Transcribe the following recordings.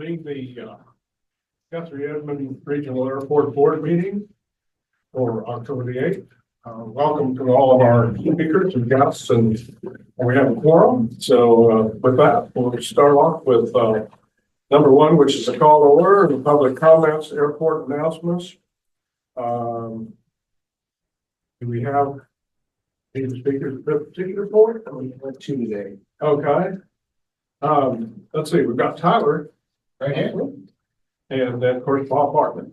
Being the Guthrie-Edmond Regional Airport Board meeting for October the 8th. Welcome to all of our speakers and guests, and we have a quorum. So with that, we'll start off with number one, which is a call to order and public comments, airport announcements. Do we have any speakers particular for it? We have two today. Okay. Let's see, we've got Tyler. Right here. And then, of course, Bob Bartman.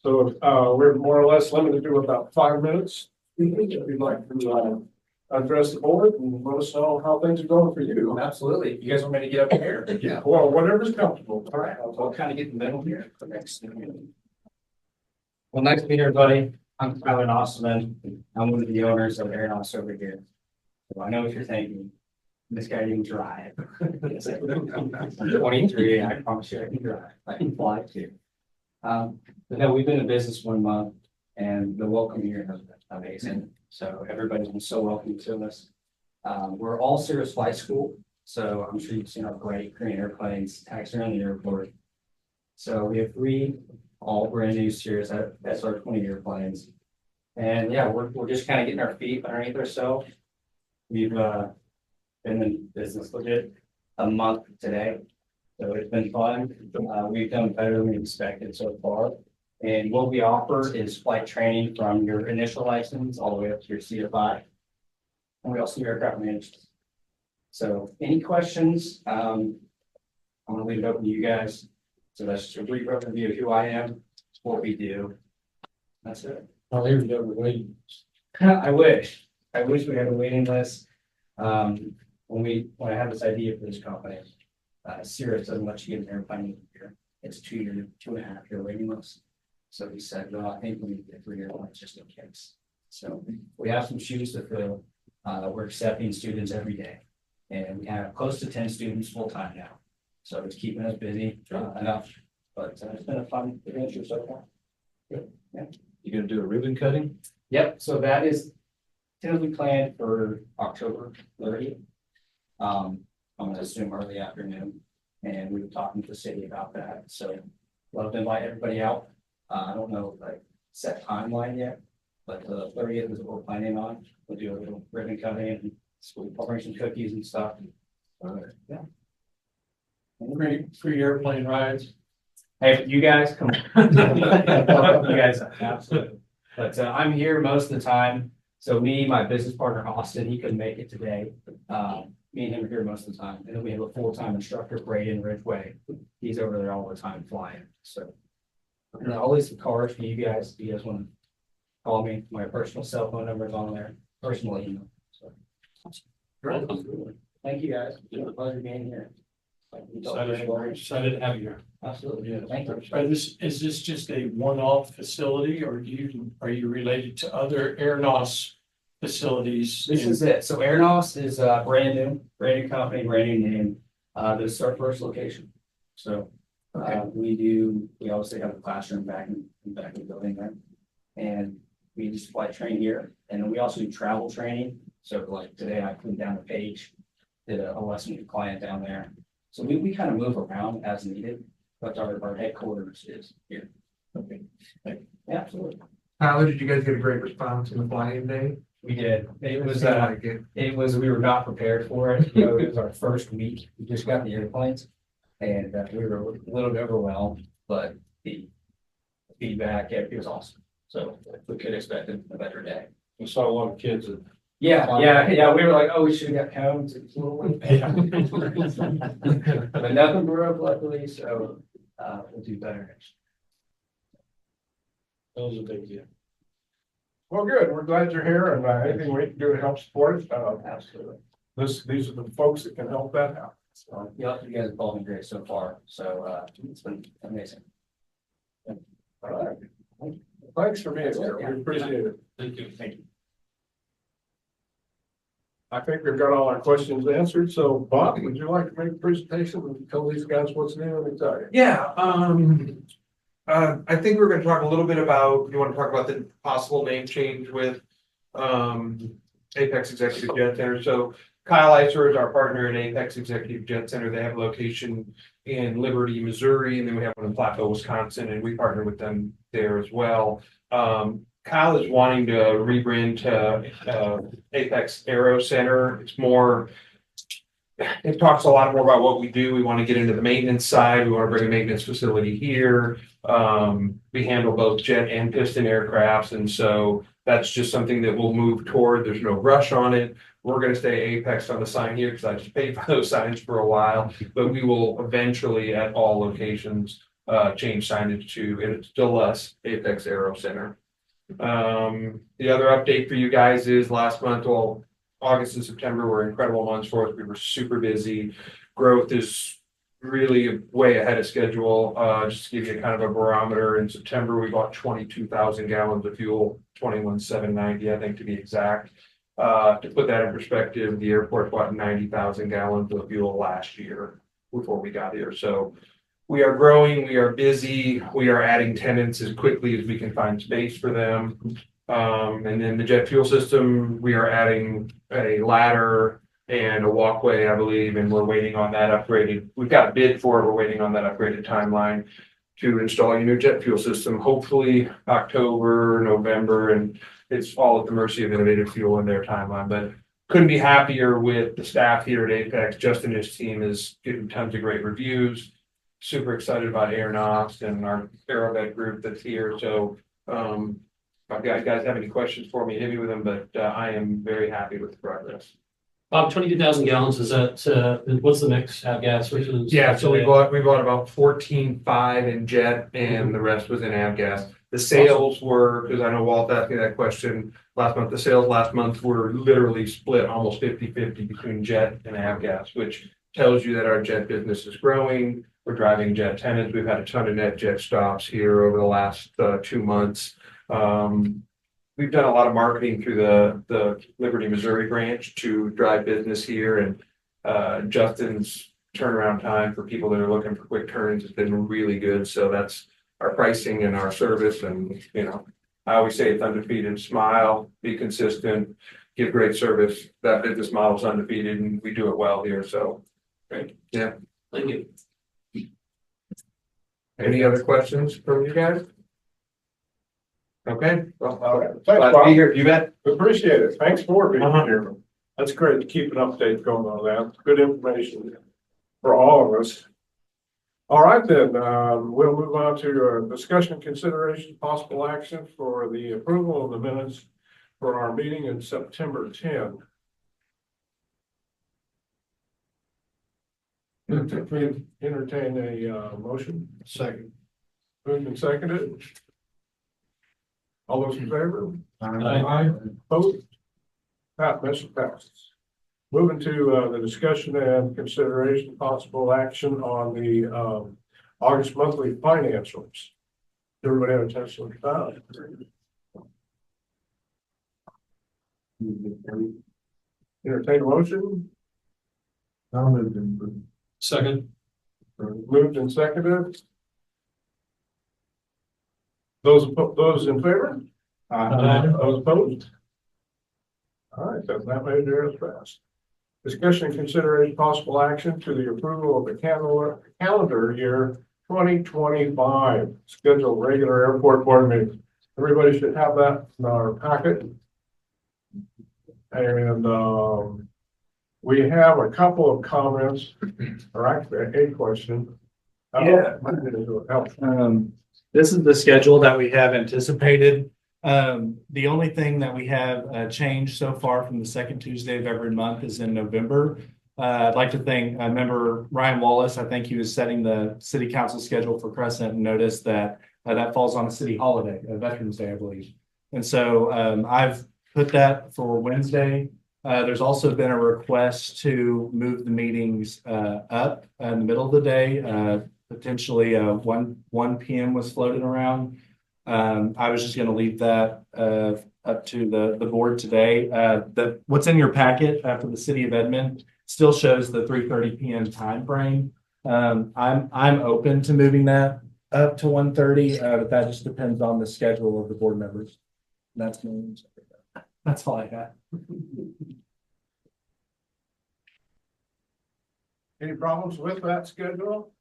So we're more or less limited to about 5 minutes. If you'd like to address the board and let us know how things are going for you. Absolutely. You guys want me to get up here? Yeah. Well, whatever's comfortable. All right. I'll kind of get in the middle here. Well, nice to meet everybody. I'm Tyler Osman. I'm one of the owners of Airnos over here. So I know what you're thinking. This guy didn't drive. I'm 23. I promise you I can drive. I can fly too. But no, we've been in business 1 month, and the welcome here has been amazing. So everybody's been so welcoming to us. We're all Cirrus Flight School, so I'm sure you've seen our great green airplanes taxiing around the airport. So we have 3 all brand new Cirrus SR-20 airplanes, and yeah, we're just kind of getting our feet underneath ourselves. We've been in business legit a month today, so it's been fun. We've done better than we expected so far. And what we offer is flight training from your initial license all the way up to your CFI. And we also do aircraft management. So any questions? I'm gonna leave it open to you guys. So that's just a brief overview of who I am, what we do. That's it. I'll leave it over waiting. I wish we had a waiting list. When I had this idea for this company, Cirrus doesn't let you get an airplane in a year. It's 2.5 year waiting list. So we said, well, I think we need to get 3 airlines just in case. So we have some shoes to fill. We're accepting students every day, and we have close to 10 students full time now. So it's keeping us busy enough, but it's been a fun adventure so far. Good. Yeah. You gonna do a ribbon cutting? Yep. So that is tentatively planned for October 30th. I'm gonna assume early afternoon, and we were talking to the city about that. So love to invite everybody out. I don't know like set timeline yet, but the 30th is what we're planning on. We'll do a little ribbon cutting and we'll bring some cookies and stuff. Yeah. Free airplane rides. Hey, you guys come on. You guys, absolutely. But I'm here most of the time. So me, my business partner, Austin, he couldn't make it today. Me and him are here most of the time. And then we have a full-time instructor, Braden Ridgway. He's over there all the time flying. So I'll leave some cards for you guys. If you guys want to call me, my personal cell phone number is on there, personal email. So Great. thank you guys. It's a pleasure being here. Excited to have you here. Absolutely. Yeah. Thank you. Is this just a one-off facility, or are you related to other Airnos facilities? This is it. So Airnos is brand new company, brand new name. This is our first location. So we obviously have a classroom back in the building there. And we just flight train here. And then we also do travel training. So like today I flew down the page, did a lesson with a client down there. So we kind of move around as needed, but our headquarters is here. Okay. Yeah, absolutely. Tyler, did you guys get a great response in the flying day? We did. It was we were not prepared for it. You know, it was our first week. We just got the airplanes, and we were a little bit overwhelmed, but the feedback, it was awesome. So we could expect a better day. We saw a lot of kids. Yeah. We were like, oh, we should have got cones. It's a little but nothing broke, luckily. So we'll do better next year. That was a big deal. Well, good. We're glad you're here, and anything we can do to help support it. Absolutely. These are the folks that can help that out. So, You guys have all been great so far. So it's been amazing. all right. Thanks for being here. We appreciate it. Thank you. Thank you. I think we've got all our questions answered. So, Bob, would you like to make a presentation and tell these guys what's new and exciting? Yeah, I think we're gonna talk a little bit about, you wanna talk about the possible name change with Apex Executive Jet Center. So Kyle Iser is our partner at Apex Executive Jet Center. They have a location in Liberty, Missouri, and then we have one in Platteville, Wisconsin, and we partner with them there as well. Kyle is wanting to rebrand to Apex Aero Center. It's more, it talks a lot more about what we do. We want to get into the maintenance side. We want to bring a maintenance facility here. We handle both jet and piston aircrafts, and so that's just something that we'll move toward. There's no rush on it. We're going to stay Apex on the sign here because I just paid for those signs for a while, but we will eventually at all locations change signage to, and it's still us, Apex Aero Center. The other update for you guys is last month, well, August and September were incredible months for us. We were super busy. Growth is really way ahead of schedule. Just to give you kind of a barometer, in September, we bought 22,000 gallons of fuel, 21,790, I think to be exact. To put that in perspective, the airport bought 90,000 gallons of fuel last year before we got here. So we are growing, we are busy, we are adding tenants as quickly as we can find space for them. And then the jet fuel system, we are adding a ladder and a walkway, I believe, and we're waiting on that upgraded. We've got a bid for it. We're waiting on that upgraded timeline to install a new jet fuel system, hopefully October, November, and it's all at the mercy of Innovative Fuel and their timeline. But couldn't be happier with the staff here at Apex. Justin and his team is getting tons of great reviews. Super excited about Airnos and our Aerovet group that's here. So if you guys have any questions for me, hit me with them, but I am very happy with the progress. 22,000 gallons, is that, what's the mix, avgas versus? Yeah, so we bought about 14.5 in jet and the rest was in avgas. The sales were, because I know Walt asked me that question last month, the sales last month were literally split almost 50-50 between jet and avgas, which tells you that our jet business is growing. We're driving jet tenants. We've had a ton of net jet stops here over the last 2 months. We've done a lot of marketing through the Liberty, Missouri branch to drive business here, and Justin's turnaround time for people that are looking for quick turns has been really good. So that's our pricing and our service. And, you know, I always say it's undefeated. Smile, be consistent, give great service. That business model is undefeated and we do it well here. So, Great. Yeah. Thank you. Any other questions from you guys? Okay. Well, All right. Thanks, glad to Bob. be here. You bet. Appreciate it. Thanks for being Uh-huh. here. That's great to keep an update going on that. Good information for all of us. All right, then, we'll move on to discussion, consideration, possible action for the approval of the minutes for our meeting in September 10. Entertain a motion. Second. Moved and seconded. All those in favor? Aye. Opposed? That motion passes. Moving to the discussion and consideration possible action on the August monthly financials. Everybody have a chance to look at that? Entertain a motion. Second. Moved and seconded. Those in favor? Those opposed? All right, that's that made there as fast. Discussion and consideration possible action to the approval of the calendar year 2025 scheduled regular airport board meeting. Everybody should have that in our packet. And we have a couple of comments, or actually a question. Yeah. This is the schedule that we have anticipated. The only thing that we have changed so far from the second Tuesday of every month is in November. I'd like to thank member Ryan Wallace. I think he was setting the city council schedule for Crescent and noticed that that falls on a city holiday, Veterans Day, I believe. And so I've put that for Wednesday. There's also been a request to move the meetings up in the middle of the day. Potentially 1 p.m. was floated around. I was just going to leave that up to the board today. What's in your packet for the city of Edmond still shows the 3:30 p.m. time frame. I'm open to moving that up to 1:30, but that just depends on the schedule of the board members. That's me. That's all I got. Any problems with that schedule?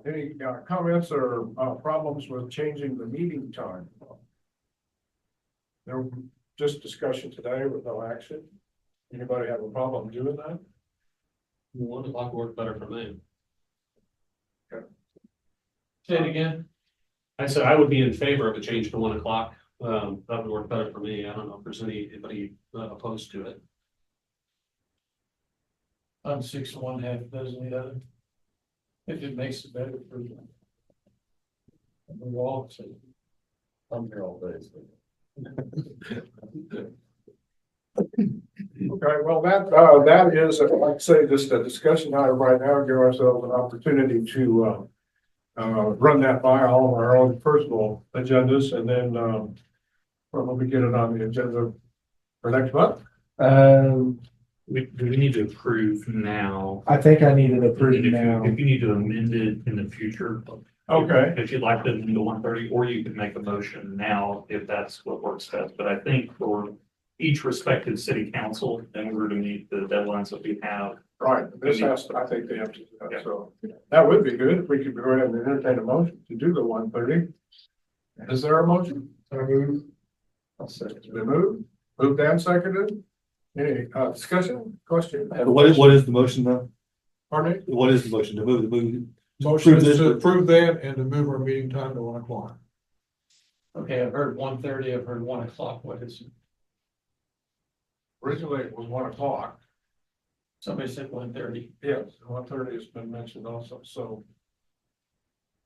Any comments or problems with changing the meeting time? There was just discussion today with no action. Anybody have a problem doing that? 1 o'clock worked better for me. Say it again. I said I would be in favor of a change to 1 o'clock. That would work better for me. I don't know if there's anybody opposed to it. I'm 6 of one, half a dozen the other. If it makes it better for you. We're all saying. I'm here all day. Okay, well, that is, like I say, just a discussion item right now, give ourselves an opportunity to run that by all of our own personal agendas and then probably get it on the agenda for next month. Do we need to approve now? I think I need it And approved then now. if you need to amend it in the future. Okay. If you'd like to amend to 1:30, or you could make a motion now if that's what works best. But I think for each respective city council, in order to meet the deadlines that we have. Right, this has, I think they have to do that, so that would be good if we could go ahead and entertain a motion to do the 1:30. Is there a motion? It's been moved and seconded. Any discussion, question? What is the motion though? Pardon me? What is the motion to move? Motion is to approve that and to move our meeting time to 1 o'clock. Okay, I've heard 1:30, I've heard 1 o'clock. What is it? Originally it was 1 o'clock. Somebody said 1:30. Yes, 1:30 has been mentioned also, so.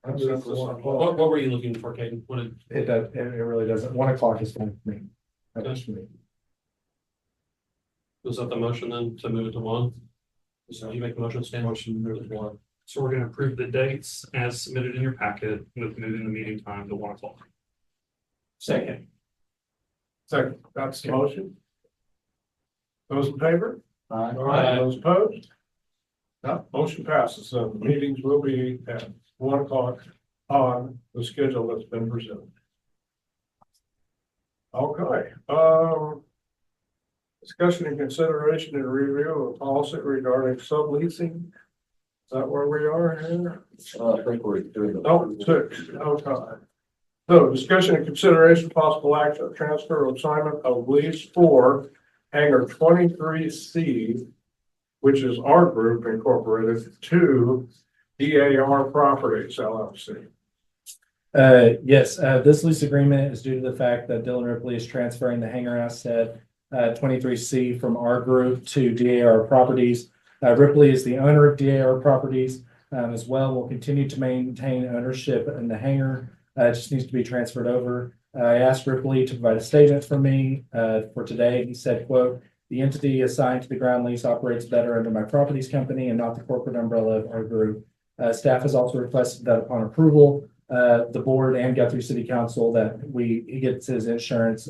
I move for 1 o'clock. What were you looking for, Caden? What did, It really doesn't. 1 o'clock is fine for me. That works for me. was that the motion then to move it to 1? So you make the motion, Stan? Motion to move to 1. So we're gonna approve the dates as submitted in your packet with moving the meeting time to 1 o'clock. Second. Second, that's the motion. Those in favor? Aye. All right, those opposed? No, motion passes, so the meetings will be at 1 o'clock on the schedule that's been presented. Okay, discussion and consideration and review of policy regarding subleasing. Is that where we are here? I think we're doing the. Oh, 6, okay. So discussion and consideration, possible action, transfer of assignment of lease for hangar 23C, which is our group incorporated, to DAR Properties LLC. Yes, this lease agreement is due to the fact that Dillon Ripley is transferring the hangar asset 23C from our group to DAR Properties. Ripley is the owner of DAR Properties as well. Will continue to maintain ownership in the hangar. It just needs to be transferred over. I asked Ripley to provide a statement for me for today. He said, quote, "The entity assigned to the ground lease operates better under my properties company and not the corporate umbrella of our group. Staff has also requested that upon approval, the board and Guthrie City Council that he gets his insurance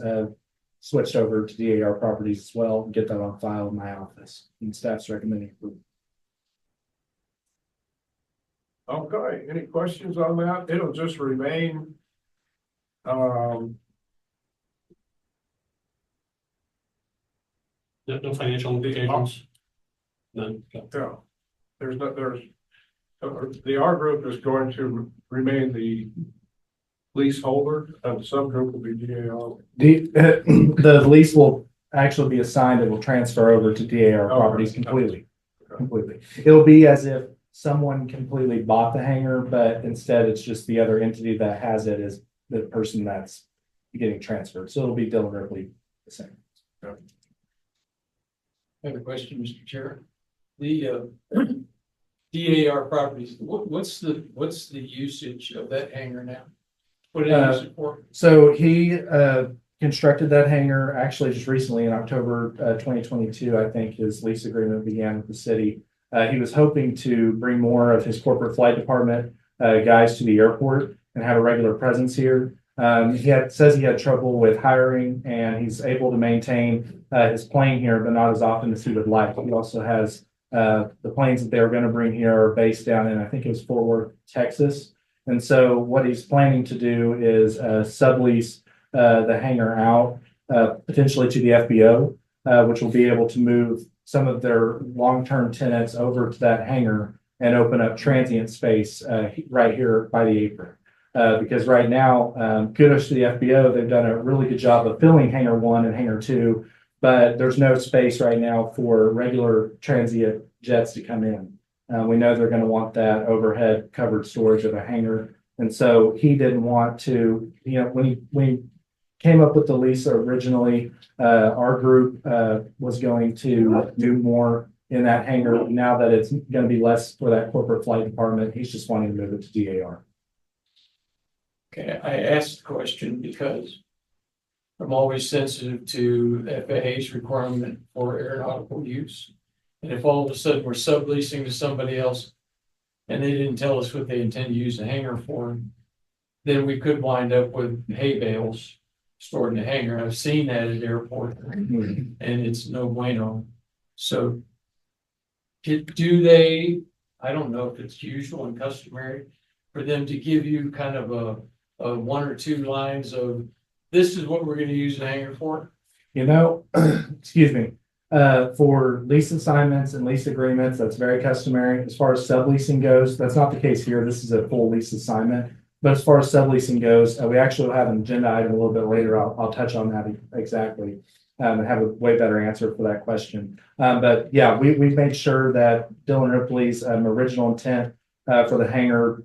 switched over to DAR Properties as well, and get that on file in my office. And staff's recommending approval." Okay, any questions on that? It'll just remain. No financial implications? None. Okay. Yeah, the R group is going to remain the leaseholder and the subgroup will be DAR. The lease will actually be assigned. It will transfer over to DAR Okay. Properties completely. Okay. Completely. It'll be as if someone completely bought the hangar, but instead it's just the other entity that has it is the person that's getting transferred. So it'll be Dillon Ripley the same. I have a question, Mr. Chair. The DAR Properties, what's the usage of that hangar now? What do they use it for? So he constructed that hangar actually just recently in October 2022. I think his lease agreement began with the city. He was hoping to bring more of his corporate flight department guys to the airport and have a regular presence here. Says he had trouble with hiring, and he's able to maintain his plane here, but not as often as he would like. He also has the planes that they were going to bring here are based down in, I think it was Fort Worth, Texas. And so what he's planning to do is sublease the hangar out potentially to the FBO, which will be able to move some of their long-term tenants over to that hangar and open up transient space right here by the apron. Because right now, kudos to the FBO, they've done a really good job of filling hangar 1 and hangar 2, but there's no space right now for regular transient jets to come in. We know they're going to want that overhead covered storage of a hangar. And so he didn't want to, when we came up with the lease originally, our group was going to do more in that hangar. Now that it's going to be less for that corporate flight department, he's just wanting to move it to DAR. Okay, I asked the question because I'm always sensitive to FAA's requirement for aeronautical use. And if all of a sudden we're subleasing to somebody else and they didn't tell us what they intend to use the hangar for, then we could wind up with hay bales stored in the hangar. I've seen that at the airport and it's no bueno. So do they, I don't know if it's usual and customary for them to give you kind of a 1 or 2 lines of, this is what we're going to use the hangar for? Excuse me. For lease assignments and lease agreements, that's very customary. As far as subleasing goes, that's not the case here. This is a full lease assignment. But as far as subleasing goes, we actually will have an agenda item a little bit later. I'll touch on that exactly and have a way better answer for that question. But yeah, we've made sure that Dillon Ripley's original intent for the hangar,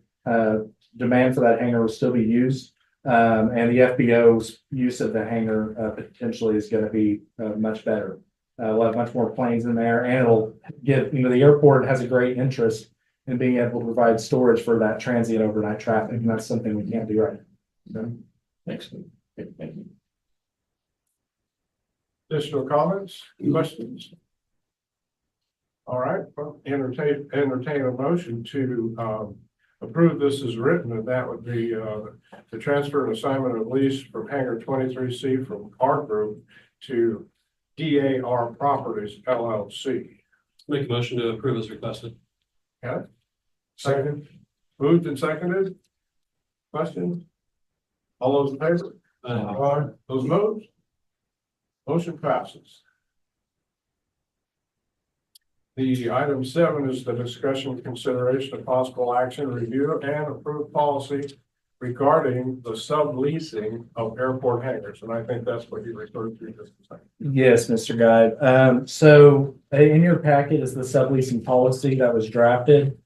demand for that hangar will still be used. And the FBO's use of the hangar potentially is going to be much better. We'll have much more planes in there, and it'll give, the airport has a great interest in being able to provide storage for that transient overnight traffic, and that's something we can't do right now. So, Excellent. Okay, thank you. Additional comments, questions? All right, well, entertain a motion to approve this as written, and that would be the transfer and assignment of lease from hangar 23C from our group to DAR Properties LLC. Make a motion to approve as requested. Okay. Second. Moved and seconded. Questions? All those in favor? Aye. Those opposed? Motion passes. The item 7 is the discussion, consideration of possible action, review, and approve policy regarding the subleasing of airport hangars. And I think that's what you referred to just a second. Yes, Mr. Guide. So in your packet is the subleasing policy that was drafted.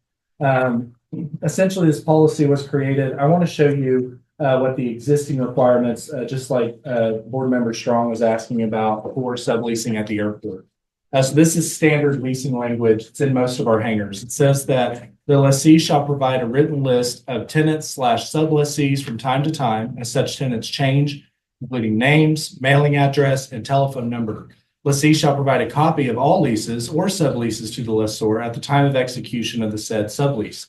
Essentially, this policy was created. I want to show you what the existing requirements, just like Board Member Strong was asking about for subleasing at the airport. So this is standard leasing language. It's in most of our hangars. It says that the lessee shall provide a written list of tenants/sublessees from time to time as such tenants change, including names, mailing address, and telephone number. Lessee shall provide a copy of all leases or subleases to the lessor at the time of execution of the said sublease.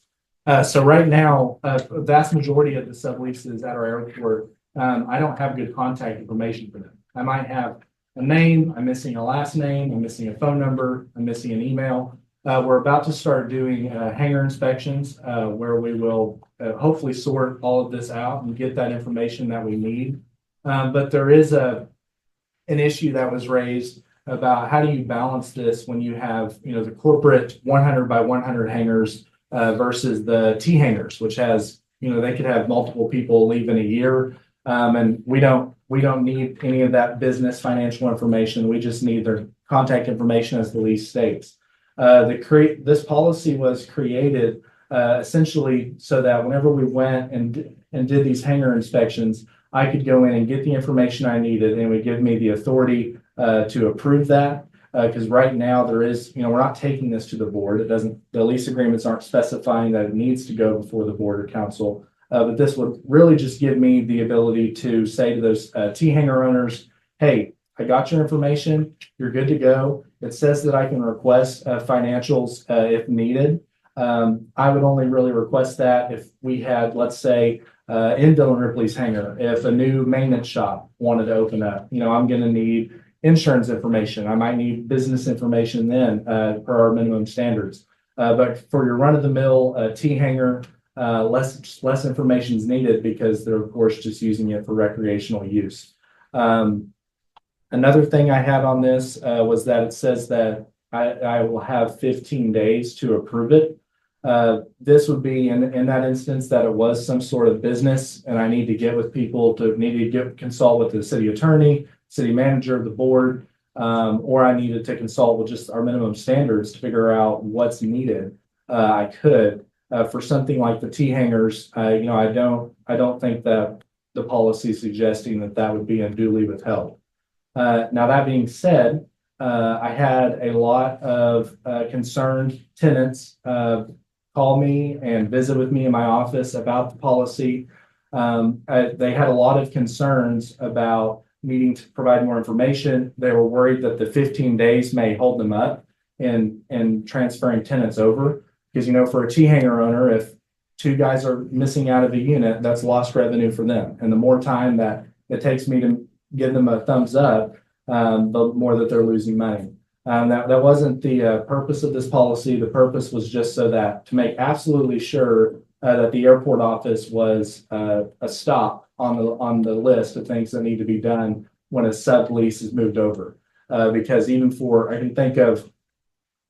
So right now, a vast majority of the subleases at our airport, I don't have good contact information for them. I might have a name, I'm missing a last name, I'm missing a phone number, I'm missing an email. We're about to start doing hangar inspections where we will hopefully sort all of this out and get that information that we need. But there is an issue that was raised about how do you balance this when you have, the corporate 100 by 100 hangars versus the T hangars, which has, they could have multiple people leave in a year. And we don't need any of that business financial information. We just need their contact information as the lease states. This policy was created essentially so that whenever we went and did these hangar inspections, I could go in and get the information I needed, and it would give me the authority to approve that. Because right now there is, we're not taking this to the board. The lease agreements aren't specifying that it needs to go before the board or council. But this would really just give me the ability to say to those T hangar owners, hey, I got your information. You're good to go. It says that I can request financials if needed. I would only really request that if we had, let's say, in Dillon Ripley's hangar, if a new maintenance shop wanted to open up, I'm going to need insurance information. I might need business information then per our minimum standards. But for your run-of-the-mill T hangar, less information is needed because they're, of course, just using it for recreational use. Another thing I had on this was that it says that I will have 15 days to approve it. This would be in that instance that it was some sort of business and I need to get with people consult with the city attorney, city manager, the board, or I needed to consult with just our minimum standards to figure out what's needed. I could, for something like the T hangers, I don't think that the policy suggesting that would be unduly withheld. Now that being said, I had a lot of concerned tenants call me and visit with me in my office about the policy. They had a lot of concerns about needing to provide more information. They were worried that the 15 days may hold them up in transferring tenants over. Because, for a T hanger owner, if two guys are missing out of a unit, that's lost revenue for them. And the more time that it takes me to give them a thumbs up, the more that they're losing money. That wasn't the purpose of this policy. The purpose was just so that to make absolutely sure that the airport office was a stop on the list of things that need to be done when a sublease is moved over. Because even I can think of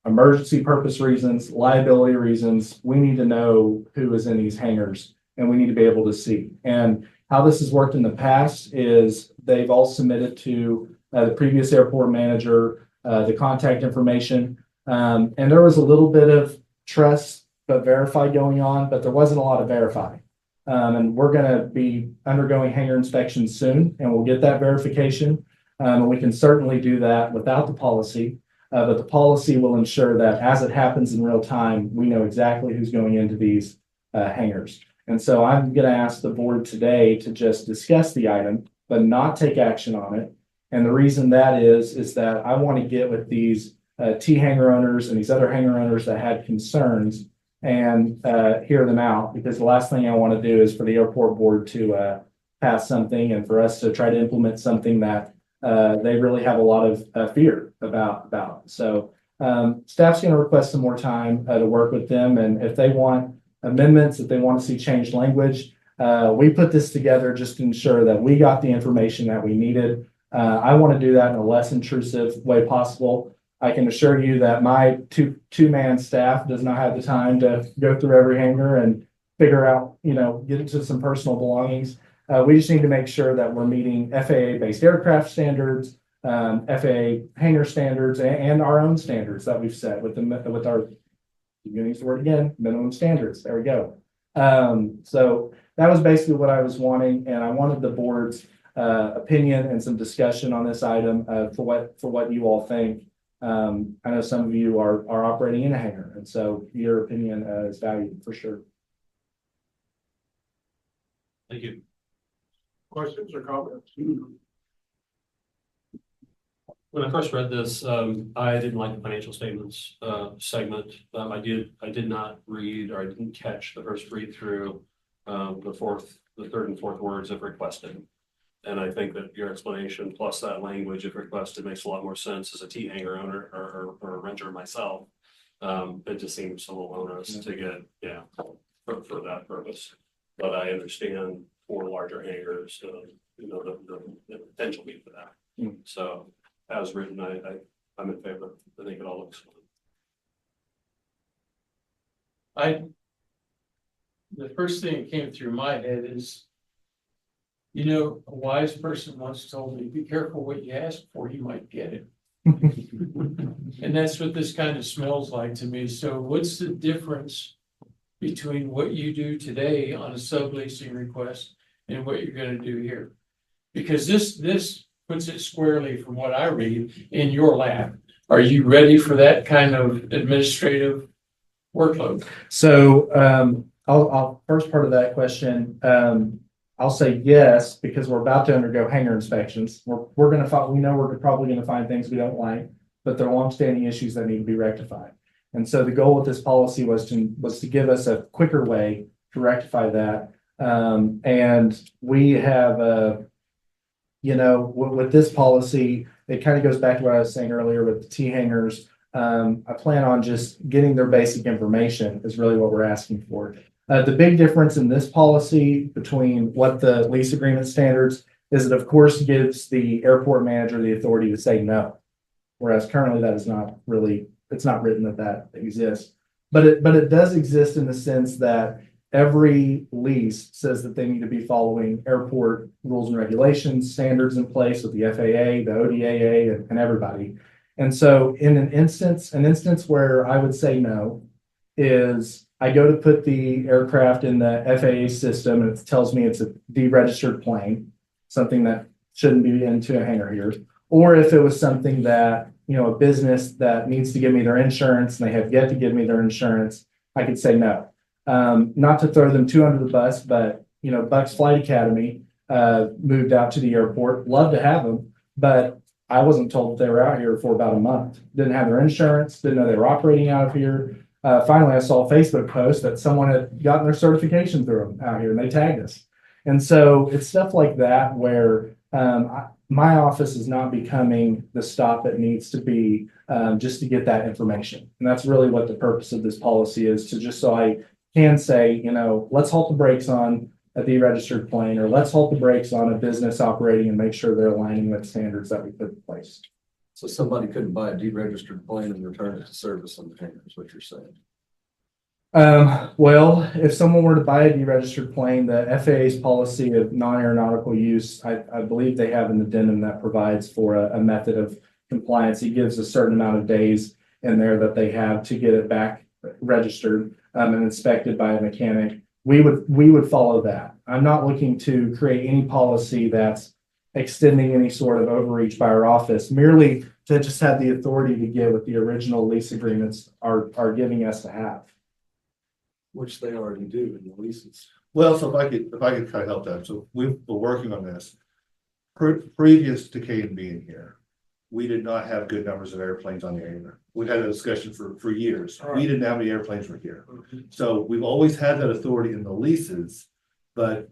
emergency purpose reasons, liability reasons, we need to know who is in these hangars and we need to be able to see. And how this has worked in the past is they've all submitted to the previous airport manager, the contact information. And there was a little bit of trust but verify going on, but there wasn't a lot of verify. And we're going to be undergoing hangar inspections soon, and we'll get that verification. And we can certainly do that without the policy. But the policy will ensure that as it happens in real time, we know exactly who's going into these hangars. And so I'm going to ask the board today to just discuss the item, but not take action on it. And the reason that is that I want to get with these T hanger owners and these other hanger owners that had concerns and hear them out, because the last thing I want to do is for the airport board to pass something and for us to try to implement something that they really have a lot of fear about. So staff's going to request some more time to work with them. And if they want amendments, if they want to see changed language, we put this together just to ensure that we got the information that we needed. I want to do that in a less intrusive way possible. I can assure you that my two-man staff does not have the time to go through every hangar and figure out, get into some personal belongings. We just need to make sure that we're meeting FAA-based aircraft standards, FAA hangar standards, and our own standards that we've set with our, I'm going to use the word again, minimum standards. There we go. So that was basically what I was wanting, and I wanted the board's opinion and some discussion on this item for what you all think. I know some of you are operating in a hangar, and so your opinion is valued for sure. Thank you. Questions or comments? When I first read this, I didn't like the financial statements segment. I did not read, or I didn't catch the first read through the third and fourth words if requested. And I think that your explanation plus that language if requested makes a lot more sense as a T hanger owner or a renter myself. It just seems a little onerous to get, for that purpose. But I understand for larger hangars, the potential need for that. So as written, I'm in favor. I think it all looks fine. The first thing that came through my head is, a wise person once told me, be careful what you ask for, you might get it. And that's what this kind of smells like to me. So what's the difference between what you do today on a subleasing request and what you're going to do here? Because this puts it squarely, from what I read, in your lap. Are you ready for that kind of administrative workload? So I'll first part of that question. I'll say yes, because we're about to undergo hangar inspections. We're going to find, we know we're probably going to find things we don't like, but they're longstanding issues that need to be rectified. And so the goal with this policy was to give us a quicker way to rectify that. And we have, with this policy, it kind of goes back to what I was saying earlier with the T hangers. I plan on just getting their basic information is really what we're asking for. The big difference in this policy between what the lease agreement standards is, it of course gives the airport manager the authority to say no. Whereas currently that is not really, it's not written that exists. But it does exist in the sense that every lease says that they need to be following airport rules and regulations, standards in place with the FAA, the ODAA, and everybody. And so in an instance where I would say no is I go to put the aircraft in the FAA system and it tells me it's a deregistered plane, something that shouldn't be into a hangar here. Or if it was something that, you know, a business that needs to give me their insurance and they have yet to give me their insurance, I could say no. Not to throw them too under the bus, but, you know, Bucks Flight Academy moved out to the airport. Love to have them, but I wasn't told they were out here for about a month. Didn't have their insurance, didn't know they were operating out of here. Finally, I saw a Facebook post that someone had gotten their certification through them out here and they tagged us. And so it's stuff like that where my office is not becoming the stop it needs to be just to get that information. And that's really what the purpose of this policy is, to just so I can say, you know, let's halt the brakes on a deregistered plane, or let's halt the brakes on a business operating and make sure they're aligning with standards that we put in place. So somebody couldn't buy a deregistered plane and return it to service on the hangar, is what you're saying? Well, if someone were to buy a deregistered plane, the FAA's policy of non-aeronautical use, I believe they have an addendum that provides for a method of compliance. It gives a certain amount of days in there that they have to get it back registered and inspected by a mechanic. We would follow that. I'm not looking to create any policy that's extending any sort of overreach by our office, merely to just have the authority to give what the original lease agreements are giving us to have. Which they already do in the leases. Well, so if I could kind of help that. So we've been working on this. Previous to Caden being here, we did not have good numbers of airplanes on the hangar. We had a discussion for years. We didn't know how many airplanes were here. So we've always had that authority in the leases, but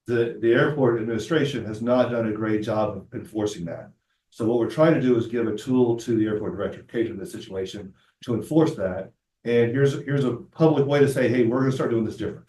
the airport administration has not done a great job of enforcing that. So what we're trying to do is give a tool to the airport director, Caden, in this situation to enforce that. And here's a public way to say, hey, we're going to start doing this different.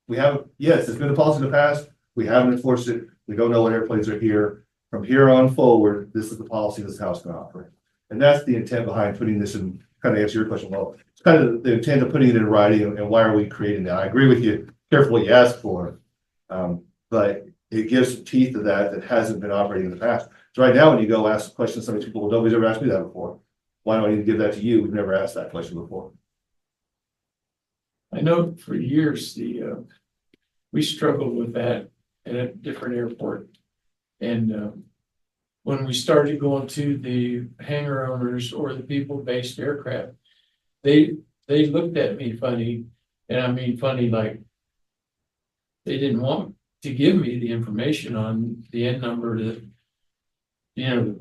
We have, yes, it's been a policy in the past. We haven't enforced it. We don't know what airplanes are here. From here on forward, this is the policy, this is how it's going to operate. And that's the intent behind putting this in, kind of answer your question. Well, it's kind of the intent of putting it in writing and why are we creating that? I agree with you. Careful what you ask for. But it gives some teeth to that hasn't been operating in the past. So right now, when you go ask questions, some of these people, well, nobody's ever asked me that before. Why do I need to give that to you? We've never asked that question before. I know for years, we struggled with that at a different airport. And when we started going to the hangar owners or the people based aircraft, they looked at me funny, and I mean funny like they didn't want to give me the information on the end number that, you know,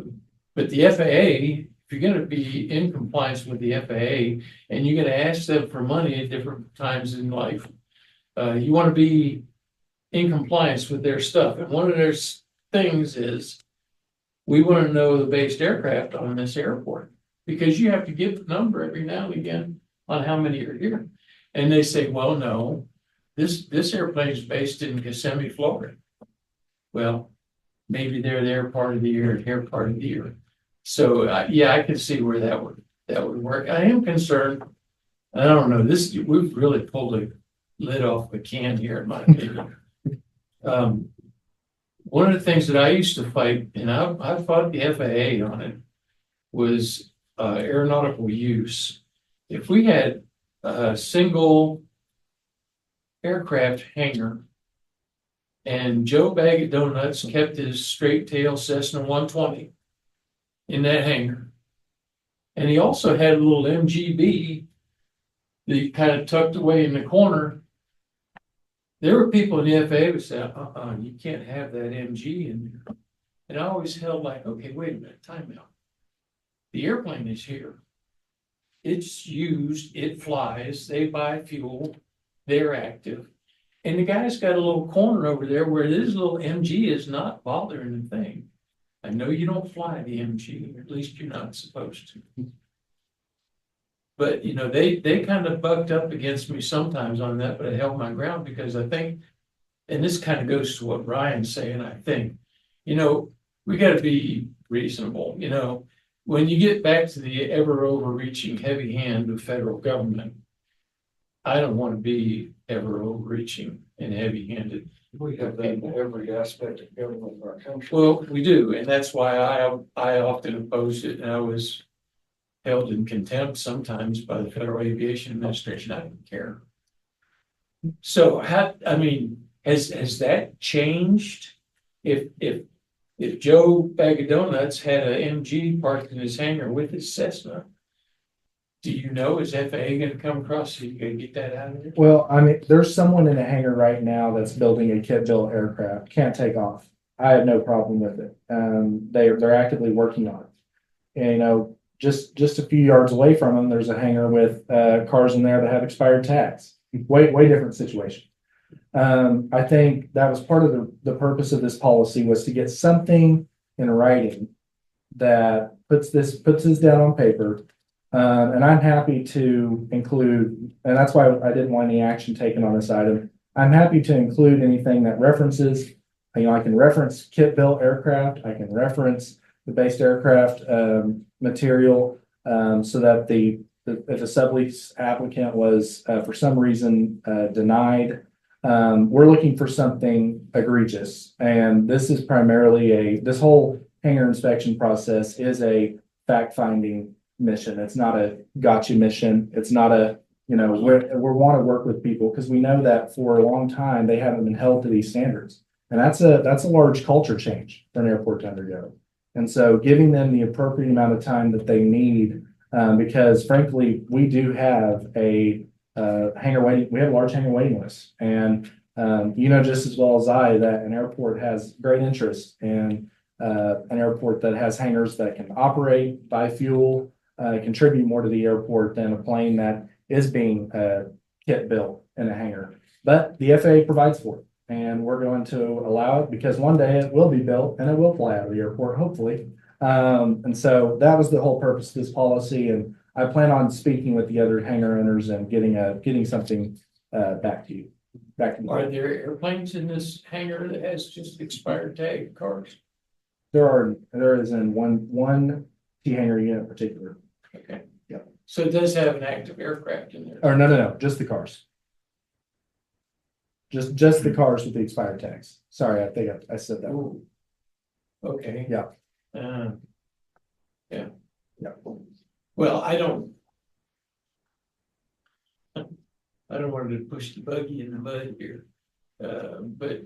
but the FAA, if you're going to be in compliance with the FAA and you're going to ask them for money at different times in life, you want to be in compliance with their stuff. And one of their things is we want to know the based aircraft on this airport, because you have to give the number every now and again on how many are here. And they say, well, no, this airplane is based in Kissimmee, Florida. Well, maybe they're there part of the year and here part of the year. So yeah, I can see where that would work. I am concerned. I don't know. We've really pulled the lid off the can here, in my opinion. One of the things that I used to fight, and I fought the FAA on it, was aeronautical use. If we had a single aircraft hangar and Joe Bag of Donuts kept his straight tail Cessna 120 in that hangar, and he also had a little MGB that he kind of tucked away in the corner, there were people in the FAA who said, you can't have that MG in there. And I always held like, okay, wait a minute, time out. The airplane is here. It's used, it flies, they buy fuel, they're active. And the guy's got a little corner over there where this little MG is not bothering the thing. I know you don't fly the MG, or at least you're not supposed to. But, you know, they kind of bucked up against me sometimes on that, but I held my ground because I think, and this kind of goes to what Ryan's saying, I think, you know, we got to be reasonable. You know, when you get back to the ever overreaching heavy hand of federal government, I don't want to be ever overreaching and heavy-handed. We have that in every aspect of government in our country. Well, we do, and that's why I often opposed it, and I was held in contempt sometimes by the Federal Aviation Administration. I didn't care. So I mean, has that changed? If Joe Bag of Donuts had a MG parked in his hangar with his Cessna, do you know, is FAA gonna come across, so you gotta get that out of there? Well, I mean, there's someone in a hangar right now that's building a kit-built aircraft, can't take off. I have no problem with it. They're actively working on it. And, you know, just a few yards away from them, there's a hangar with, cars in there that have expired tags. Way different situation. I think that was part of the purpose of this policy was to get something in writing that puts this down on paper. And I'm happy to include, and that's why I didn't want any action taken on this item. I'm happy to include anything that references, you know, I can reference kit built aircraft, I can reference the based aircraft material, so that if a sublease applicant was for some reason denied, we're looking for something egregious. And this is primarily this whole hangar inspection process is a fact-finding mission. It's not a gotcha mission. It's not a, you know, we want to work with people because we know that for a long time they haven't been held to these standards. And that's a large culture change for an airport to undergo. And so giving them the appropriate amount of time that they need, because frankly, we do have a we have a large hangar waiting list. And you know just as well as I that an airport has great interest in an airport that has hangars that can operate, buy fuel, contribute more to the airport than a plane that is being kit built in a hangar. But the FAA provides for it, and we're going to allow it because one day it will be built and it will fly out of the airport, hopefully. And so that was the whole purpose of this policy, and I plan on speaking with the other hangar owners and getting something back to you. Are there airplanes in this hangar that has just expired tag cars? There is in one T hangar unit in particular. Okay. Yeah. So it does have an active aircraft in there. Or no, just the cars. Just the cars with the expired tags. Sorry, I think I said that. Ooh. Okay. Yeah. Yeah. Yeah. Well, I don't want to push the buggy in the mud here. But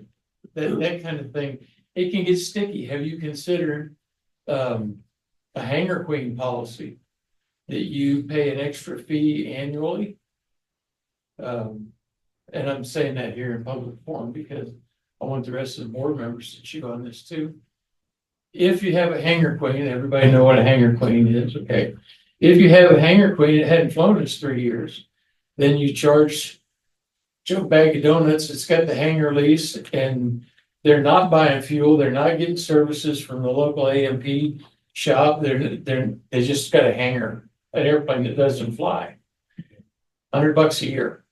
that kind of thing, it can get sticky. Have you considered a hangar queen policy that you pay an extra fee annually? And I'm saying that here in public forum because I want the rest of the board members to chew on this too. If you have a hangar queen, everybody know what a hangar queen is, okay? If you have a hangar queen that hadn't flown in 3 years, then you charge Joe Bag of Donuts, it's got the hangar lease, and they're not buying fuel, they're not getting services from the local AMP shop, they just got a hangar, an airplane that doesn't fly. $100 a year.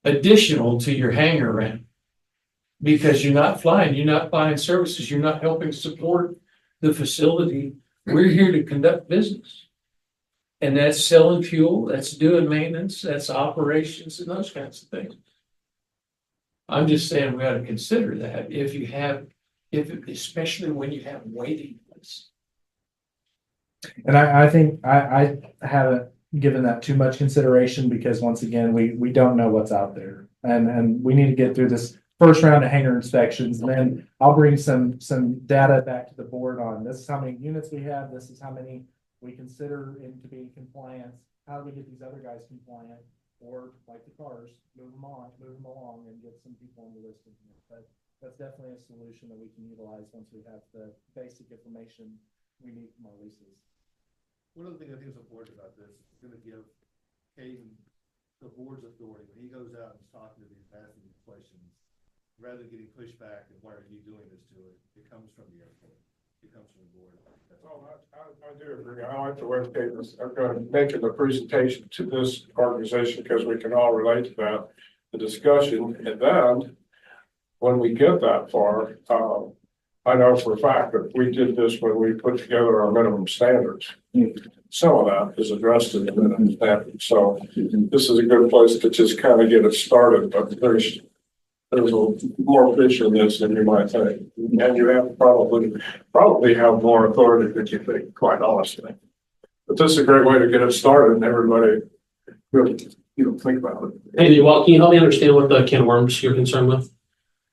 Additional to your hangar rent. Because you're not flying, you're not buying services, you're not helping support the facility. We're here to conduct business. And that's selling fuel, that's doing maintenance, that's operations and those kinds of things. I'm just saying we ought to consider that especially when you have waiting lists. And I think I haven't given that too much consideration because once again, we don't know what's out there. And we need to get through this first round of hangar inspections, and then I'll bring some data back to the board on this is how many units we have, this is how many we consider to be in compliance, how do we get these other guys compliant, or like the cars, move them along and get some people on the list. But that's definitely a solution that we can utilize once we have the basic information we need from our leases. One of the things I think is important about this is going to give Caden the board's authority when he goes out and is talking to these, asking these questions. Rather than getting pushed back and why are you doing this to it? It comes from the airport. It comes from the board. Oh, I do agree. I like the way I'm going to make a presentation to this organization because we can all relate to that, the discussion. And then when we get that far, I know for a fact that we did this when we put together our minimum standards. Some of that is addressed in the minimum standards, so this is a good place to just kind of get it started, but there's a more fish in this than you might think, and you have probably have more authority than you think, quite honestly. But this is a great way to get it started, and everybody really, think about it. Hey, well, can you help me understand what the can of worms you're concerned with?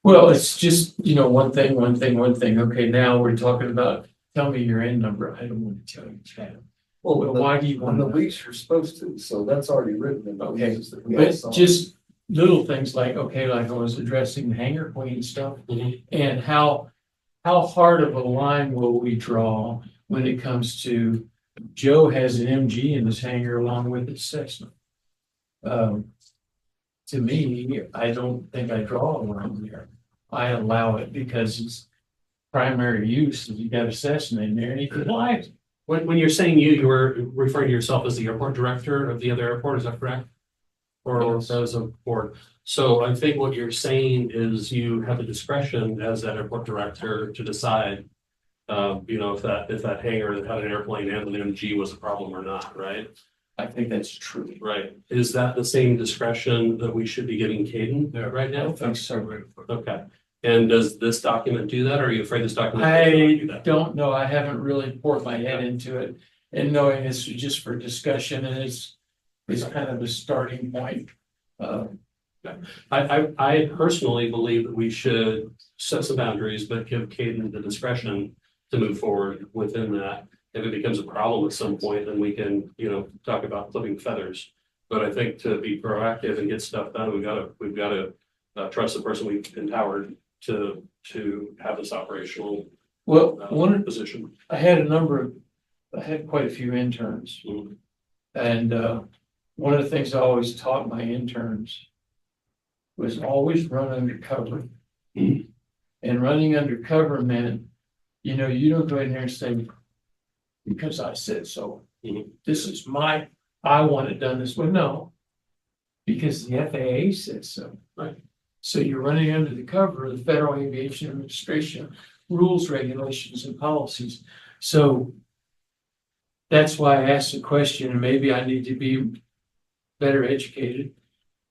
Well, it's just, one thing. Okay, now we're talking about, tell me your end number. I don't want to tell you that. Well, why do you On the want to? lease, you're supposed to, so that's already written in the Okay, leases that we all but saw. just little things like, okay, like I was addressing the hanger queen stuff. Mhm. And how hard of a line will we draw when it comes to Joe has an MG in his hangar along with his Cessna? To me, I don't think I draw a line there. I allow it because it's primary use. You got a Cessna in there and he can fly it. When you're saying you were referring to yourself as the airport director of the other airport, is that correct? Or Yes. as a board? So I think what you're saying is you have the discretion as that airport director to decide, if that hangar that had an airplane and an MG was a problem or not, right? I think that's true. Right. Is that the same discretion that we should be giving Caden right I now? think so. Okay. And does this document do that? Or are you afraid this document? does not do I that? don't know. I haven't really poured my head into it and knowing it's just for discussion and it's kind of a starting point. I personally believe that we should set some boundaries, but give Caden the discretion to move forward within that. If it becomes a problem at some point, then we can, talk about flipping feathers. But I think to be proactive and get stuff done, we've got to trust the person we've empowered to have this operational Well, position. I had quite a few interns. Mhm. And one of the things I always taught my interns was always run undercover. And running undercover meant, you don't go in there and say, because I said so. Mhm. This is I want it done this way. No. Because the FAA said so. Right. So you're running under the cover of the Federal Aviation Administration rules, regulations, and policies. So that's why I asked the question, and maybe I need to be better educated.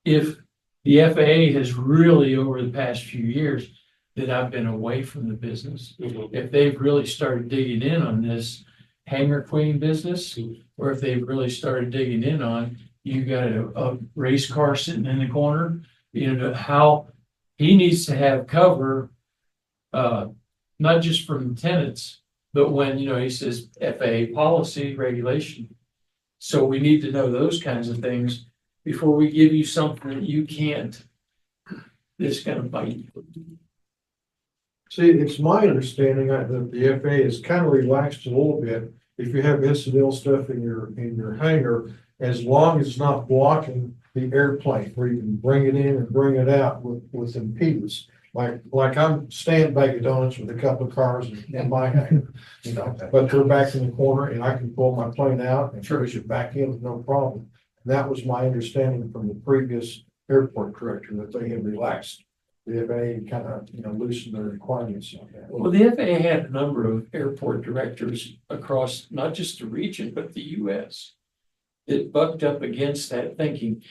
If the FAA has really, over the past few years, that I've been away from the business, Mhm. if they've really started digging in on this hangar queen business, or if they've really started digging in on, you got a race car sitting in the corner, how he needs to have cover, not just from tenants, but when, he says FAA policy regulation. So we need to know those kinds of things before we give you something that you can't, that's gonna bite you. See, it's my understanding that the FAA is kind of relaxed a little bit. If you have incidental stuff in your hangar, as long as it's not blocking the airplane, where you can bring it in and bring it out with impedance. Like I'm staying bag of donuts with a couple of cars in my hangar, but they're back in the corner and I can pull my plane out and push it back in with no problem. And that was my understanding from the previous airport director, that they had relaxed. The FAA kind of, loosened their requirements on that. Well, the FAA had a number of airport directors across not just the region, but the US that bucked up against that thinking.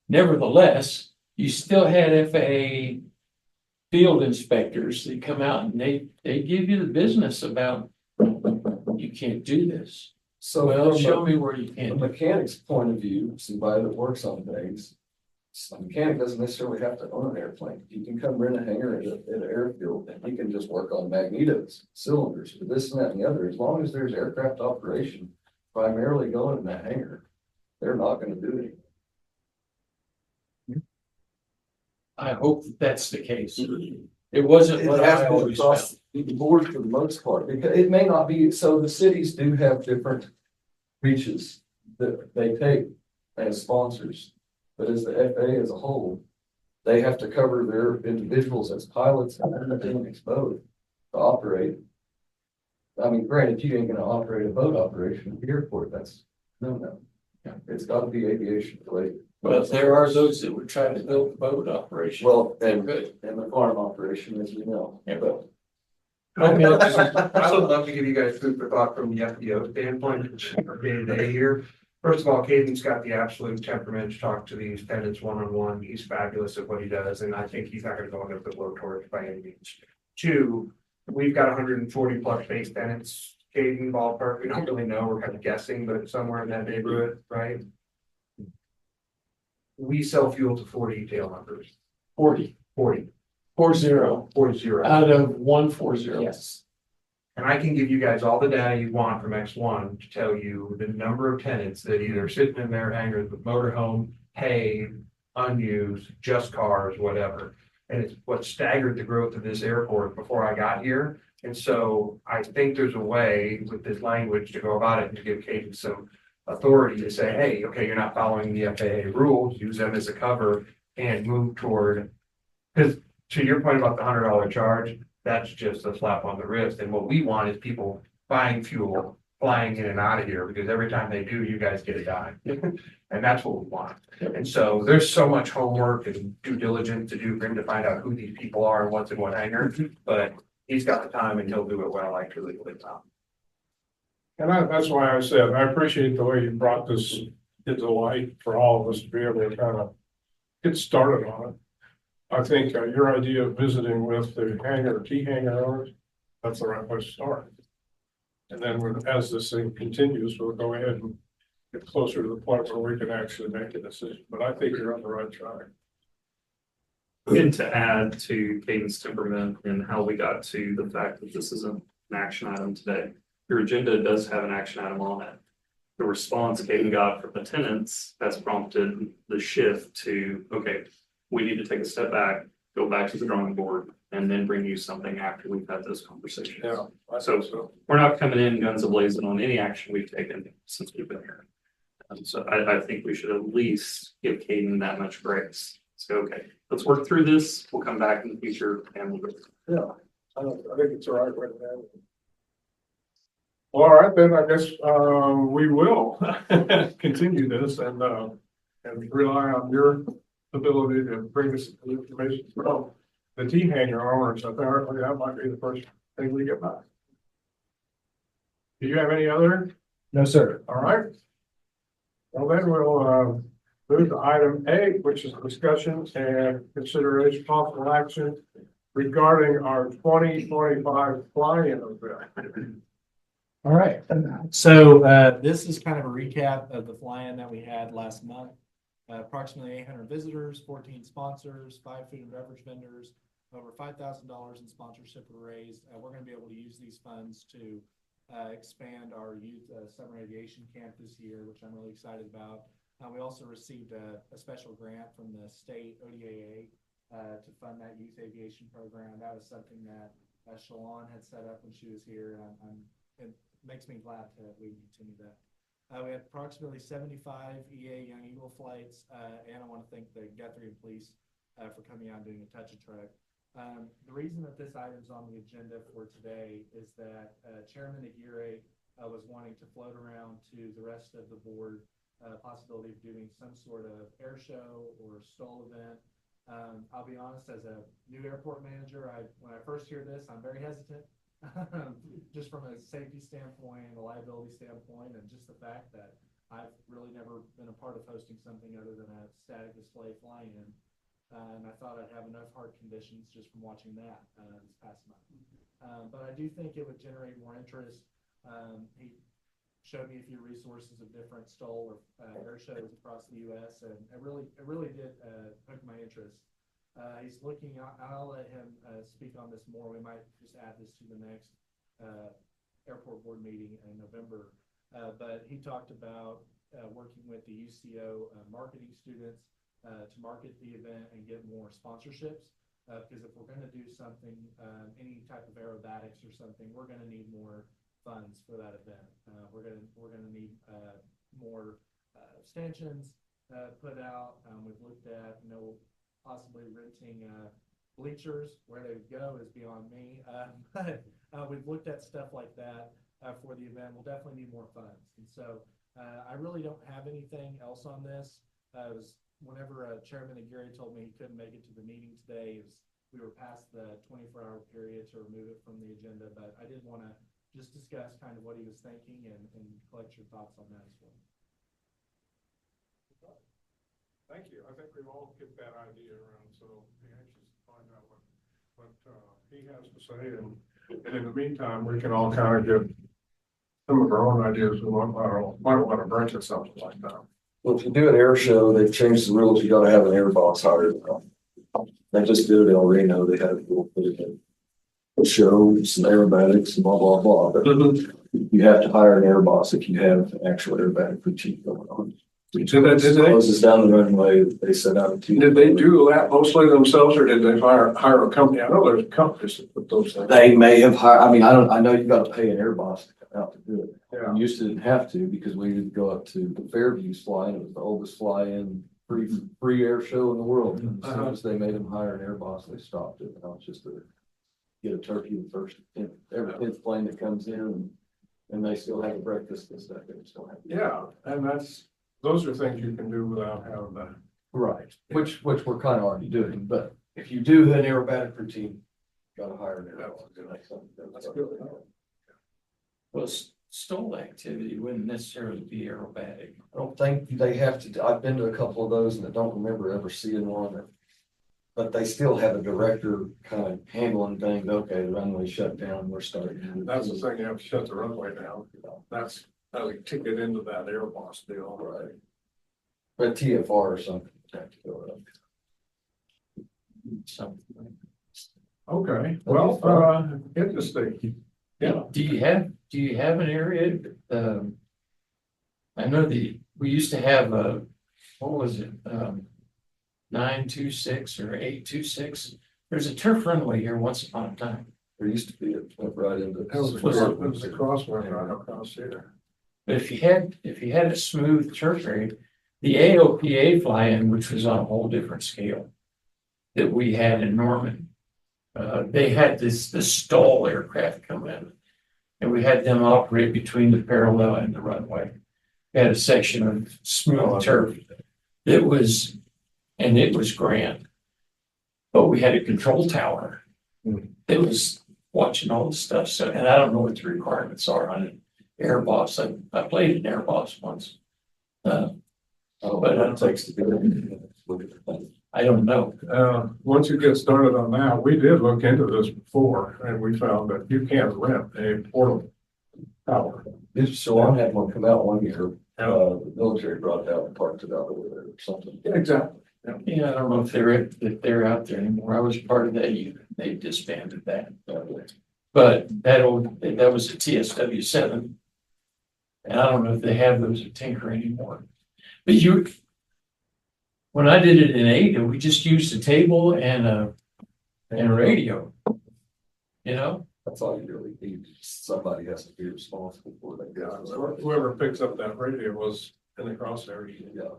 Nevertheless, you still had FAA field inspectors that come out and they give you the business about you can't do this. So Well, from show a- me where you from a can. mechanic's point of view, somebody that works on things, a mechanic doesn't necessarily have to own an airplane. He can come rent a hangar at an airfield and he can just work on magnetos, cylinders, this and that and the other. As long as there's aircraft operation primarily going in that hangar, they're not gonna do anything. I hope that that's the case. It wasn't It what has I been always felt. across the board for the most part, because it may not be, so the cities do have different reaches that they take as sponsors. But as the FAA as a whole, they have to cover their individuals as pilots and everything as both to operate. I mean, granted, you ain't gonna operate a boat operation at the airport, that's no. Yeah. It's gotta be aviation related. But there are those that would try to build a boat operation. Well, and Good. the farm operation, as you know, Yeah. but I would love to give you guys food for thought from the FBO standpoint, our day-to-day here. First of all, Caden's got the absolute temperament to talk to these tenants one-on-one. He's fabulous at what he does, and I think he's not gonna go under the low torch by any means. Two, we've got 140+ base tenants, Caden ballpark. We don't really know, we're kind of guessing, but somewhere in that neighborhood, right? We sell fuel to 40 tail numbers. 40. 40. 40 40. out of 140. Yes. And I can give you guys all the data you want from X1 to tell you the number of tenants that either sitting in their hangars with motorhome, hay, unused, just cars, whatever. And it's what staggered the growth of this airport before I got here. And so I think there's a way with this language to go about it and to give Katie some authority to say, hey, okay, you're not following the FAA rules, use them as a cover and move toward, because to your point about the $100 charge, that's just a slap on the wrist. And what we want is people buying fuel, flying in and out of here, because every time they do, you guys get a dime. And that's what we want. And so there's so much homework and due diligence to do for him to find out who these people are and what's in what hangar. But he's got the time and he'll do it well, I truly believe so. And that's why I said, I appreciate the way you brought this into light for all of us to be able to kind of get started on it. I think your idea of visiting with the T hangar owners, that's the right place to start. And then as this thing continues, we'll go ahead and get closer to the point where we can actually make a decision. But I think you're on the right track. And to add to Caden's temperament and how we got to the fact that this isn't an action item today, your agenda does have an action item on it. The response Caden got from the tenants has prompted the shift to, okay, we need to take a step back, go back to the drawing board, and then bring you something after we've had those conversations. Yeah. So we're not coming in guns a-blazing on any action we've taken since we've been here. So I think we should at least give Caden that much grace. So, okay, let's work through this. We'll come back in the future and we'll go. Yeah, I think it's the right way to handle it. Well, all right, then I guess we will continue this and rely on your ability to bring us information from the T hangar owners. Apparently, that might be the first thing we get back. Do you have any other? No, sir. All right. Well, then we'll move to item 8, which is discussion and consideration possible action regarding our 2025 fly-in event. All right, so this is kind of a recap of the fly-in that we had last month. Approximately 800 visitors, 14 sponsors, 5 food and beverage vendors, over $5,000 in sponsorship were raised. We're going to be able to use these funds to expand our youth summer aviation camp this year, which I'm really excited about. We also received a special grant from the state ODAA to fund that youth aviation program. That was something that Shalon had set up when she was here, and it makes me glad that we continue that. We had approximately 75 EA Young Eagle flights, and I want to thank the Guthrie police for coming out and doing a touch a truck. The reason that this item is on the agenda for today is that Chairman Gera was wanting to float around to the rest of the board possibility of doing some sort of air show or stall event. I'll be honest, as a new airport manager, when I first hear this, I'm very hesitant. Just from a safety standpoint and a liability standpoint, and just the fact that I've really never been a part of hosting something other than a static display flying in. And I thought I'd have enough heart conditions just from watching that this past month. But I do think it would generate more interest. He showed me a few resources of different stall or air shows across the U.S. and it really did hook my interest. He's looking, I'll let him speak on this more. We might just add this to the next airport board meeting in November. But he talked about working with the UCO marketing students to market the event and get more sponsorships. Because if we're going to do something, any type of aerobatics or something, we're going to need more funds for that event. We're going to need more stanchions put out. We've looked at, possibly renting bleachers. Where they would go is beyond me. But we've looked at stuff like that for the event. We'll definitely need more funds. And so I really don't have anything else on this. It was whenever Chairman Gera told me he couldn't make it to the meeting today, it was we were past the 24-hour period to remove it from the agenda, but I did want to just discuss kind of what he was thinking and collect your thoughts on that as well. Thank you. I think we've all get that idea around, so be anxious to find out what he has to say. And in the meantime, we can all kind of give some of our own ideas we might want to bring to something like that. Well, if you do an air show, they've changed the rules. You gotta have an air boss hired. They just did it in El Reno. They had a little bit of a show, some aerobatics and blah, blah, blah. But you have to hire an air boss if you have actual aerobatic routine going on. Did they? Closes down the runway. They set out a team. Did they do that mostly themselves, or did they hire a company? I know there's companies that put those things. They may have hired, I mean, I know you gotta pay an air boss to come out to do it. Yeah. We used to didn't have to because we would go up to the Fairview's flying. It was the oldest fly-in free air show in the world. And as soon as they made them hire an air boss, they stopped it. Now it's just get a turkey the first, every 10th plane that comes in and they still have a breakfast and stuff. They still have. Yeah, and those are things you can do without having that. Right, which we're kind of already doing, but if you do an aerobatic routine, you gotta hire an air boss. That's good. Well, stall activity wouldn't necessarily be aerobatic. I don't think they have to, I've been to a couple of those and I don't remember ever seeing one. But they still have a director kind of handling things. Okay, the runway shut down, we're starting. That's the thing, you have to shut the runway down. That's how they ticket into that air boss deal. Right. But TFR or something. Okay, well, interesting. Yeah. Do you have an area, I know we used to have what was it, 926 or 826? There's a turf runway here once upon a time. There used to be, it went right into. It was a crossway right across here. But if you had a smooth turf area, the AOPA fly-in, which was on a whole different scale that we had in Norman, they had the stall aircraft come in, and we had them operate between the parallel and the runway. We had a section of smooth turf that was, and it was grand, but we had a control tower that was watching all the stuff. So, and I don't know what the requirements are on an air boss. I played an air boss once. But it takes to do it. I don't know. Once you get started on that, we did look into this before, and we found that you can't rent a portable tower. So I had one come out one year, the military brought it out and parked it out over there or something. Yeah, exactly. Yeah, I don't know if they're out there anymore. I was part of that unit. They disbanded that. But that was a TSW-7. And I don't know if they have those at Tinker anymore. But when I did it in Ada, we just used a table and a radio. You know? That's all you really need. Somebody has to be responsible for that. Yeah, whoever picks up that radio was in the crosshairs. Yeah.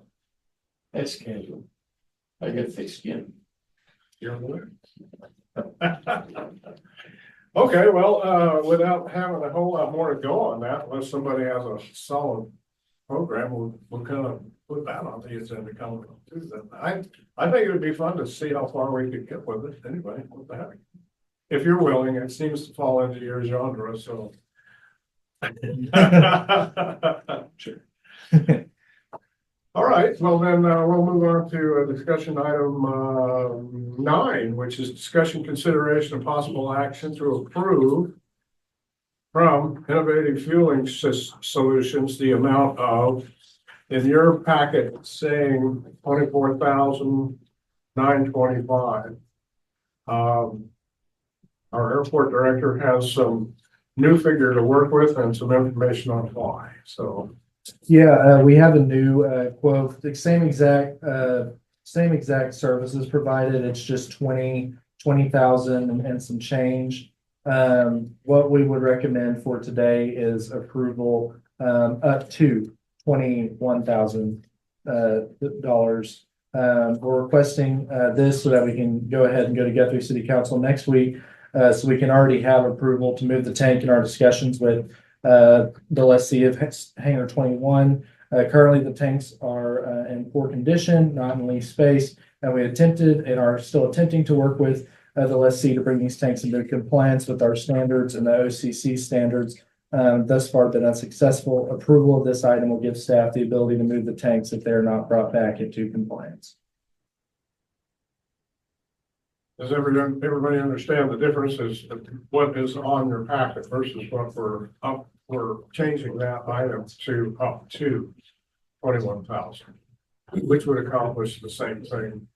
That's casual. I got thick skin. You're aware. Okay, well, without having a whole lot more to go on that, unless somebody has a solid program, we'll kind of put that on the agenda coming up Tuesday. I think it'd be fun to see how far we could get with it anyway. What the heck? If you're willing, it seems to fall into your genre, so. Sure. All right, well then, we'll move on to discussion item 9, which is discussion consideration of possible action to approve from Innovative Fueling Solutions the amount of, in your packet saying $24,925. Our airport director has some new figure to work with and some information on why, so. Yeah, we have a new quote, the same exact services provided. It's just 20,000 and some change. What we would recommend for today is approval up to $21,000. We're requesting this so that we can go ahead and go to Guthrie City Council next week, so we can already have approval to move the tank in our discussions with the lessee of Hangar 21. Currently, the tanks are in poor condition, not in lease space, and we attempted and are still attempting to work with the lessee to bring these tanks into compliance with our standards and the OCC standards. Thus far been unsuccessful. Approval of this item will give staff the ability to move the tanks if they're not brought back into compliance. Does everybody understand the differences of what is on your packet versus what we're changing that item to up to 21,000, which would accomplish the same thing.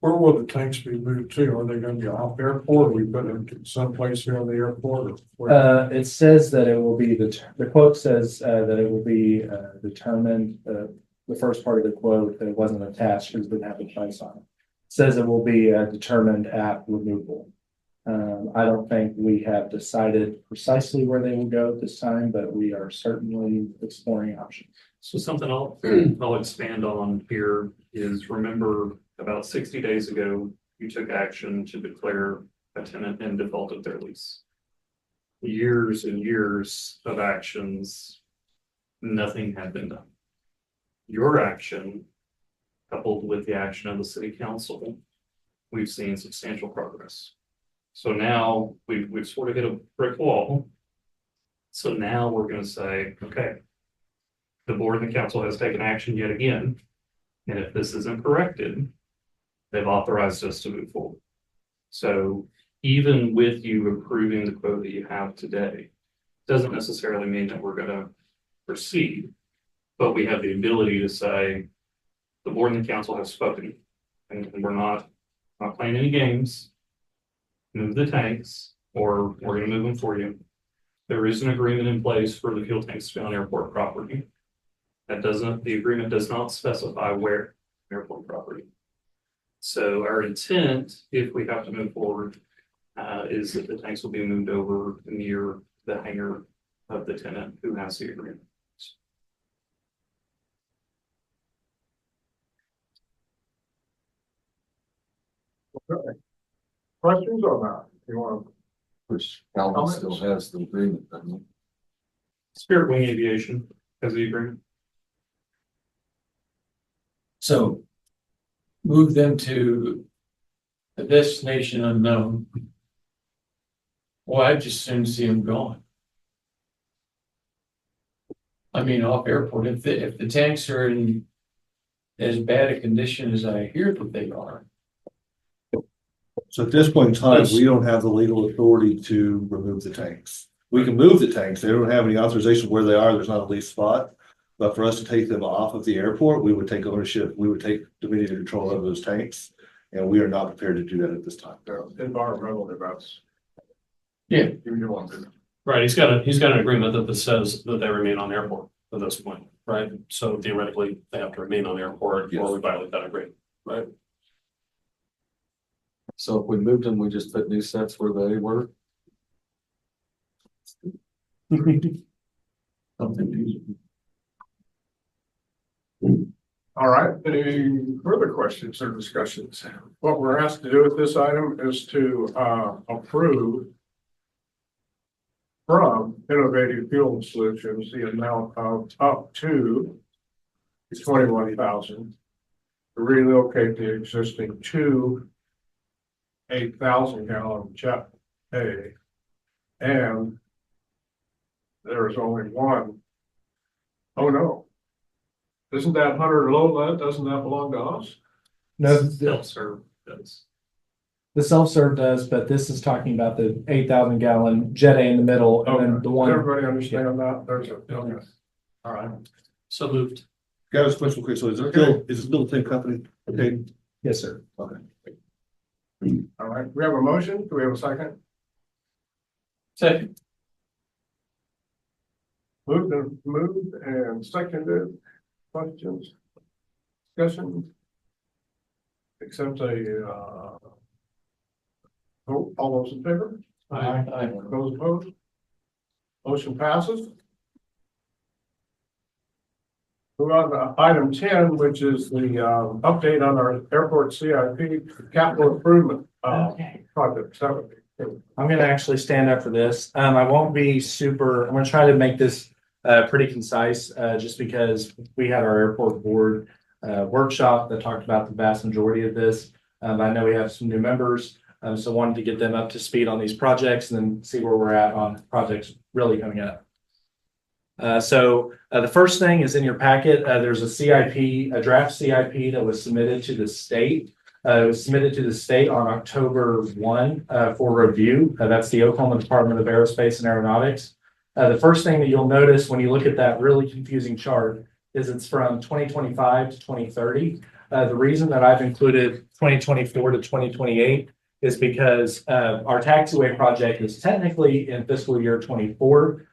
Where will the tanks be moved to? Are they gonna be off airport? Or we put them someplace here on the airport? Or It says that it will be, the quote says that it will be determined, the first part of the quote, that it wasn't attached because it didn't have a price on it. Says it will be determined at removal. I don't think we have decided precisely where they will go at this time, but we are certainly exploring options. So something I'll expand on here is, remember about 60 days ago, you took action to declare a tenant in default of their lease. Years and years of actions, nothing had been done. Your action, coupled with the action of the city council, we've seen substantial progress. So now we've sort of hit a brick wall. So now we're going to say, okay, the board and the council has taken action yet again. And if this isn't corrected, they've authorized us to move forward. So even with you approving the quote that you have today, doesn't necessarily mean that we're going to proceed, but we have the ability to say, the board and the council have spoken, and we're not playing any games. Move the tanks, or we're going to move them for you. There is an agreement in place for the fuel tanks to be on airport property. The agreement does not specify where airport property. So our intent, if we have to move forward, is that the tanks will be moved over near the hangar of the tenant who has the agreement. Okay. Questions on that? You want Which Calvin still has the agreement, doesn't he? Spirit Wing Aviation has the agreement. So move them to a destination unknown. Well, I just soon see them gone. I mean, off airport, if the tanks are in as bad a condition as I hear that they are. So at this point in time, we don't have the legal authority to remove the tanks. We can move the tanks. They don't have any authorization where they are. There's not a lease spot. But for us to take them off of the airport, we would take ownership. We would take dominion and control over those tanks. And we are not prepared to do that at this time. environmental events? Yeah. You want to. Right, he's got an agreement that says that they remain on airport at this point, right? So theoretically, they have to remain on airport or we violate that agreement, right? So if we moved them, we just put new sets where they were. All right, any further questions or discussions? What we're asked to do with this item is to approve from Innovative Fuel Solutions the amount of up to 21,000 to relocate the existing 2 8,000-gallon jet A, and there is only one. Oh no. Isn't that 100 low lead? Doesn't that belong to us? No, Self-serve does. the self-serve does, but this is talking about the 8,000-gallon Jet A in the middle, and then the Does one. everybody understand that? There's a, okay. All right. So moved. Got a question quick. So is it still the same company? Okay. Yes, sir. Okay. All right. We have a motion. Do we have a second? Second. Moved and seconded. Questions? Discussion? Except a, vote. All those in favor? Aye. Those opposed? Motion passes. Move on to item 10, which is the update on our airport CIP capital improvement project 70. I'm gonna actually stand up for this. I won't be super, I'm gonna try to make this pretty concise, just because we had our airport board workshop that talked about the vast majority of this. I know we have some new members, so wanted to get them up to speed on these projects and then see where we're at on projects really coming up. So the first thing is in your packet. There's a CIP, a draft CIP that was submitted to the state. It was submitted to the state on October 1 for review. That's the Oklahoma Department of Aerospace and Aeronautics. The first thing that you'll notice when you look at that really confusing chart is it's from 2025 to 2030. The reason that I've included 2024 to 2028 is because our taxiway project is technically in fiscal year 24.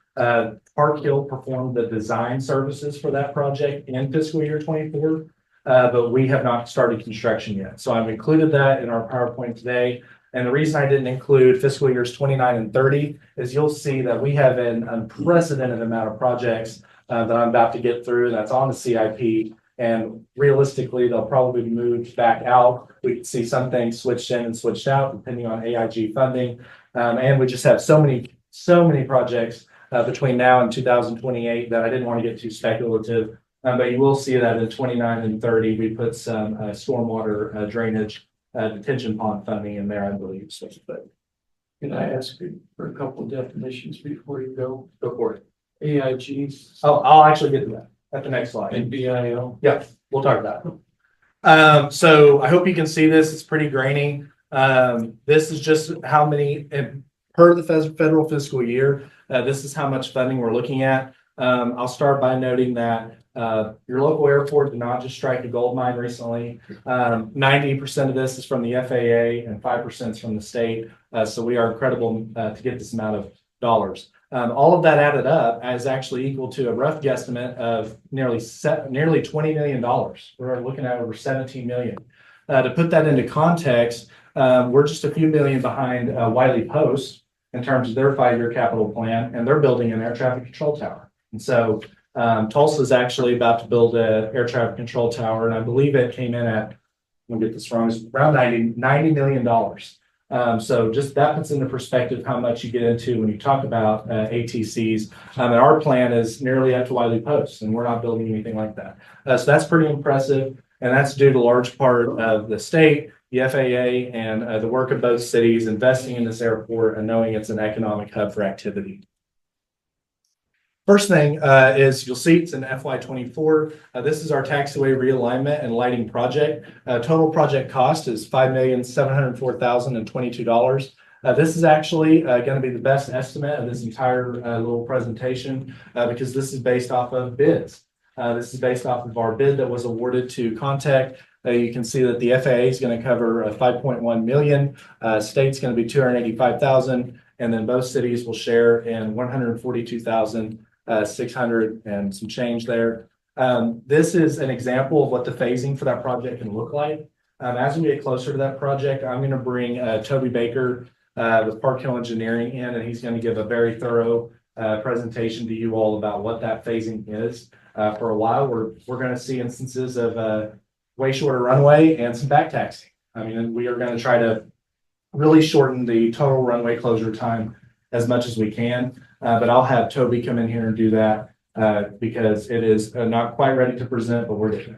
Park Hill performed the design services for that project in fiscal year 24, but we have not started construction yet. So I've included that in our PowerPoint today. And the reason I didn't include fiscal years 29 and 30 is you'll see that we have an unprecedented amount of projects that I'm about to get through that's on the CIP. And realistically, they'll probably be moved back out. We can see some things switched in and switched out depending on AIG funding. And we just have so many projects between now and 2028 that I didn't want to get too speculative. But you will see that in 29 and 30, we put some stormwater drainage detention pond funding in there, I believe. So, but Can I ask you for a couple of definitions before you go? go for it. AIGs Oh, I'll actually get to that at the next slide. and BIL. Yeah, we'll talk about it. So I hope you can see this. It's pretty grainy. This is just how many per the federal fiscal year. This is how much funding we're looking at. I'll start by noting that your local airport did not just strike a gold mine recently. 90% of this is from the FAA and 5% is from the state. So we are incredible to get this amount of dollars. All of that added up is actually equal to a rough guesstimate of nearly $20 million. We're looking at over 17 million. To put that into context, we're just a few million behind Wiley Post in terms of their 5-year capital plan, and they're building an air traffic control tower. And so Tulsa is actually about to build an air traffic control tower, and I believe it came in at, I'm gonna get this wrong, it's around $90 million. So just that puts into perspective how much you get into when you talk about ATCs. And our plan is nearly up to Wiley Post, and we're not building anything like that. So that's pretty impressive, and that's due to large part of the state, the FAA, and the work of both cities investing in this airport and knowing it's an economic hub for activity. First thing is you'll see it's in FY24. This is our taxiway realignment and lighting project. Total project cost is $5,704,022. This is actually going to be the best estimate of this entire little presentation because this is based off of bids. This is based off of our bid that was awarded to Contact. You can see that the FAA is going to cover 5.1 million. State's going to be 285,000, and then both cities will share in 142,600 and some change there. This is an example of what the phasing for that project can look like. As we get closer to that project, I'm going to bring Toby Baker with Park Hill Engineering in, and he's going to give a very thorough presentation to you all about what that phasing is. For a while, we're going to see instances of way shorter runway and some back taxing. I mean, we are going to try to really shorten the total runway closure time as much as we can. But I'll have Toby come in here and do that because it is not quite ready to present, but we're getting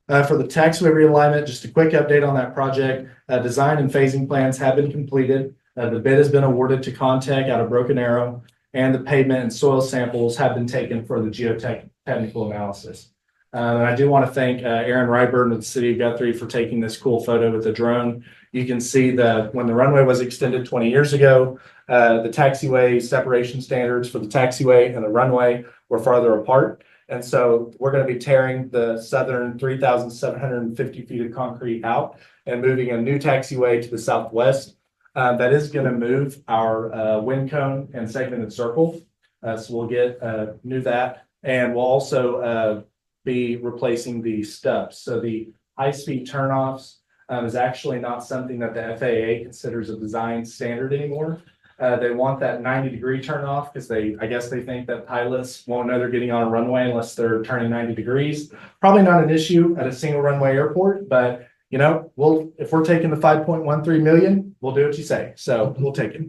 there. For the taxiway realignment, just a quick update on that project. Design and phasing plans have been completed. The bid has been awarded to Contech out of Broken Arrow, and the pavement and soil samples have been taken for the geotechnical analysis. And I do want to thank Aaron Ryburn of the city of Guthrie for taking this cool photo with the drone. You can see that when the runway was extended 20 years ago, the taxiway separation standards for the taxiway and the runway were farther apart. And so we're going to be tearing the southern 3,750 feet of concrete out and moving a new taxiway to the southwest. That is going to move our wind cone and segmented circle. So we'll get new that. And we'll also be replacing the stubs. So the high-speed turnoffs is actually not something that the FAA considers a design standard anymore. They want that 90-degree turnoff because I guess they think that pilots won't know they're getting on a runway unless they're turning 90 degrees. Probably not an issue at a single runway airport, but you know, if we're taking the 5.13 million, we'll do what you say. So we'll take it.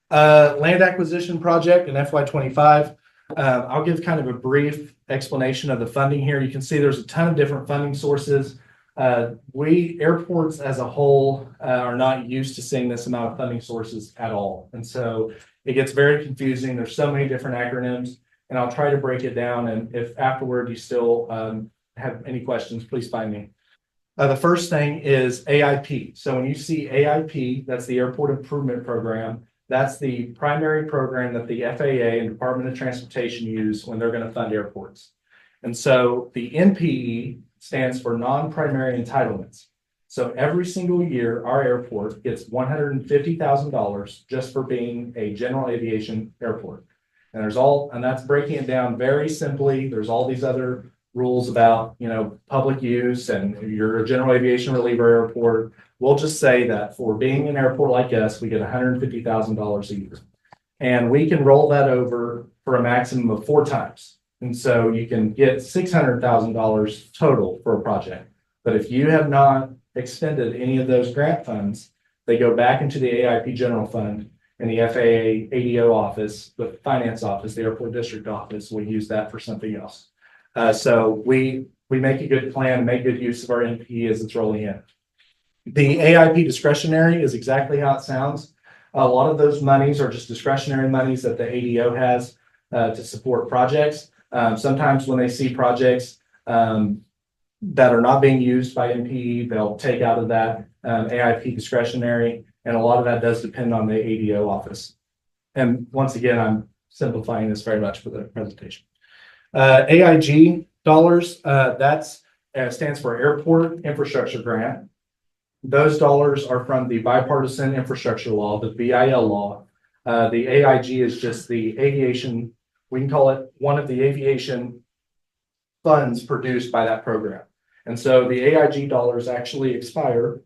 Land acquisition project in FY25. I'll give kind of a brief explanation of the funding here. You can see there's a ton of different funding sources. Airports as a whole, are not used to seeing this amount of funding sources at all. And so it gets very confusing. There's so many different acronyms, and I'll try to break it down. And if afterward you still, have any questions, please find me. The first thing is AIP. So when you see AIP, that's the Airport Improvement Program. That's the primary program that the FAA and Department of Transportation use when they're going to fund airports. And so the NPE stands for non-primary entitlements. So every single year, our airport gets $150,000 just for being a general aviation airport. And that's breaking it down very simply. There's all these other rules about, public use and you're a general aviation reliever airport. We'll just say that for being an airport like us, we get $150,000 a year. And we can roll that over for a maximum of 4 times. And so you can get $600,000 total for a project. But if you have not expended any of those grant funds, they go back into the AIP general fund, and the FAA ADO office, the finance office, the airport district office will use that for something else. So we make a good plan, make good use of our NPE as it's rolling in. The AIP discretionary is exactly how it sounds. A lot of those monies are just discretionary monies that the ADO has to support projects. Sometimes when they see projects that are not being used by NPE, they'll take out of that AIP discretionary, and a lot of that does depend on the ADO office. And once again, I'm simplifying this very much for the presentation. AIG dollars, that's stands for Airport Infrastructure Grant. Those dollars are from the Bipartisan Infrastructure Law, the BIL law. The AIG is just the aviation, we can call it one of the aviation funds produced by that program. And so the AIG dollars actually expire,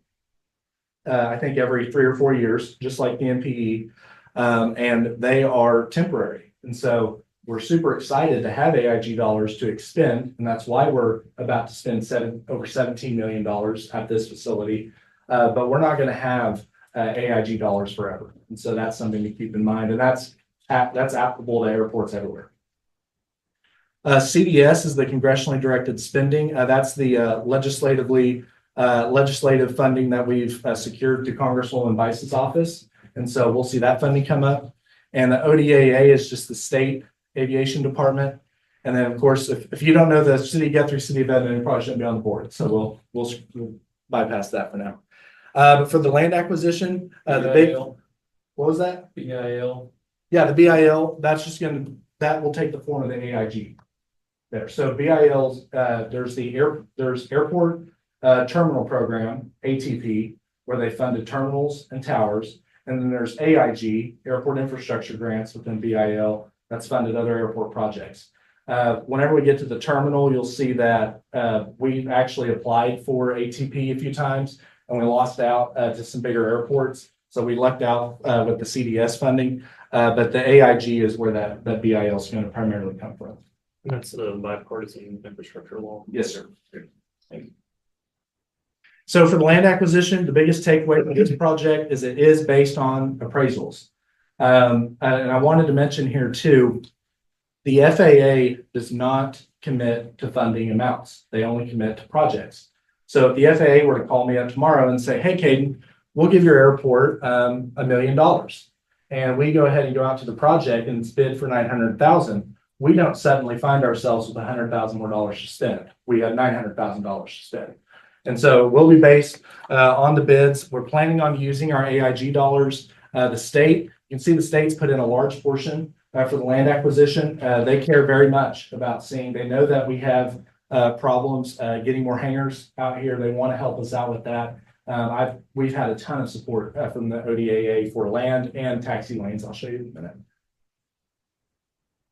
I think every 3 or 4 years, just like the NPE, and they are temporary. And so we're super excited to have AIG dollars to expend, and that's why we're about to spend over $17 million at this facility. But we're not going to have AIG dollars forever. And so that's something to keep in mind, and that's applicable to airports everywhere. CDS is the congressionally directed spending. That's the legislative funding that we've secured to Congresswoman Bice's office. And so we'll see that funding come up. And the ODAA is just the state aviation department. And then, of course, if you don't know the city of Guthrie, city of Edmond, you probably shouldn't be on the board. So we'll bypass that for now. But for the land acquisition, the big, what was that? BIL. Yeah, the BIL, that will take the form of the AIG there. So BILs, there's airport terminal program, ATP, where they funded terminals and towers. And then there's AIG, airport infrastructure grants within BIL, that's funded other airport projects. Whenever we get to the terminal, you'll see that we've actually applied for ATP a few times, and we lost out to some bigger airports. So we lucked out with the CDS funding, but the AIG is where that BIL is going to primarily come from. And that's the bipartisan infrastructure law. Yes, sir. Thank you. So for the land acquisition, the biggest takeaway from this project is it is based on appraisals. And I wanted to mention here too, the FAA does not commit to funding amounts. They only commit to projects. So if the FAA were to call me up tomorrow and say, hey, Caden, we'll give your airport $1 million. And we go ahead and go out to the project and bid for $900,000. We don't suddenly find ourselves with $100,000 more to spend. We have $900,000 to spend. And so we'll be based on the bids. We're planning on using our AIG dollars. The state, you can see the state's put in a large portion for the land acquisition. They care very much about they know that we have problems getting more hangars out here. They want to help us out with that. We've had a ton of support from the ODAA for land and taxi lanes. I'll show you in a minute.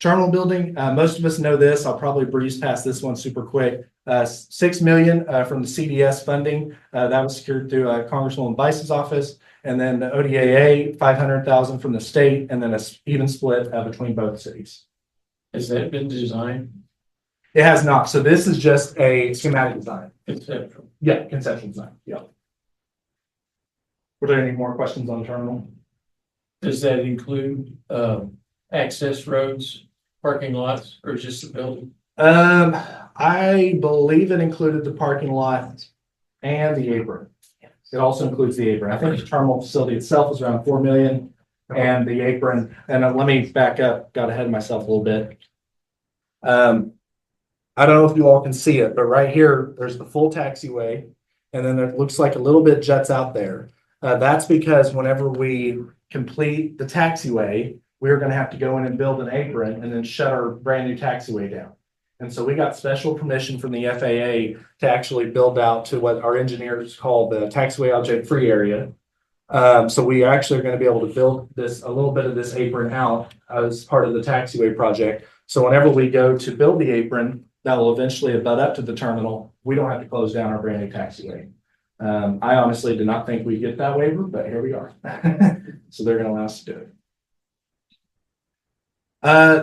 Terminal building, most of us know this. I'll probably breeze past this one super quick. $6 million from the CDS funding that was secured through Congresswoman Bice's office, and then the ODAA $500,000 from the state, and then an even split between both cities. Has that been designed? It has not. So this is just a schematic design. Conceptual. Yeah, conceptual design. Yeah. Were there any more questions on the terminal? Does that include access roads, parking lots, or just the building? I believe it included the parking lot. and the apron. It also includes the apron. I think the terminal facility itself is around 4 million and the apron, and let me back up, got ahead of myself a little bit. I don't know if you all can see it, but right here, there's the full taxiway. And then it looks like a little bit juts out there. That's because whenever we complete the taxiway, we're gonna have to go in and build an apron and then shut our brand new taxiway down. And so we got special permission from the FAA to actually build out to what our engineers call the taxiway object free area. So we actually are gonna be able to build this, a little bit of this apron out as part of the taxiway project. So whenever we go to build the apron, that will eventually abut up to the terminal, we don't have to close down our brand new taxiway. I honestly did not think we'd get that waiver, but here we are. So they're gonna allow us to do it.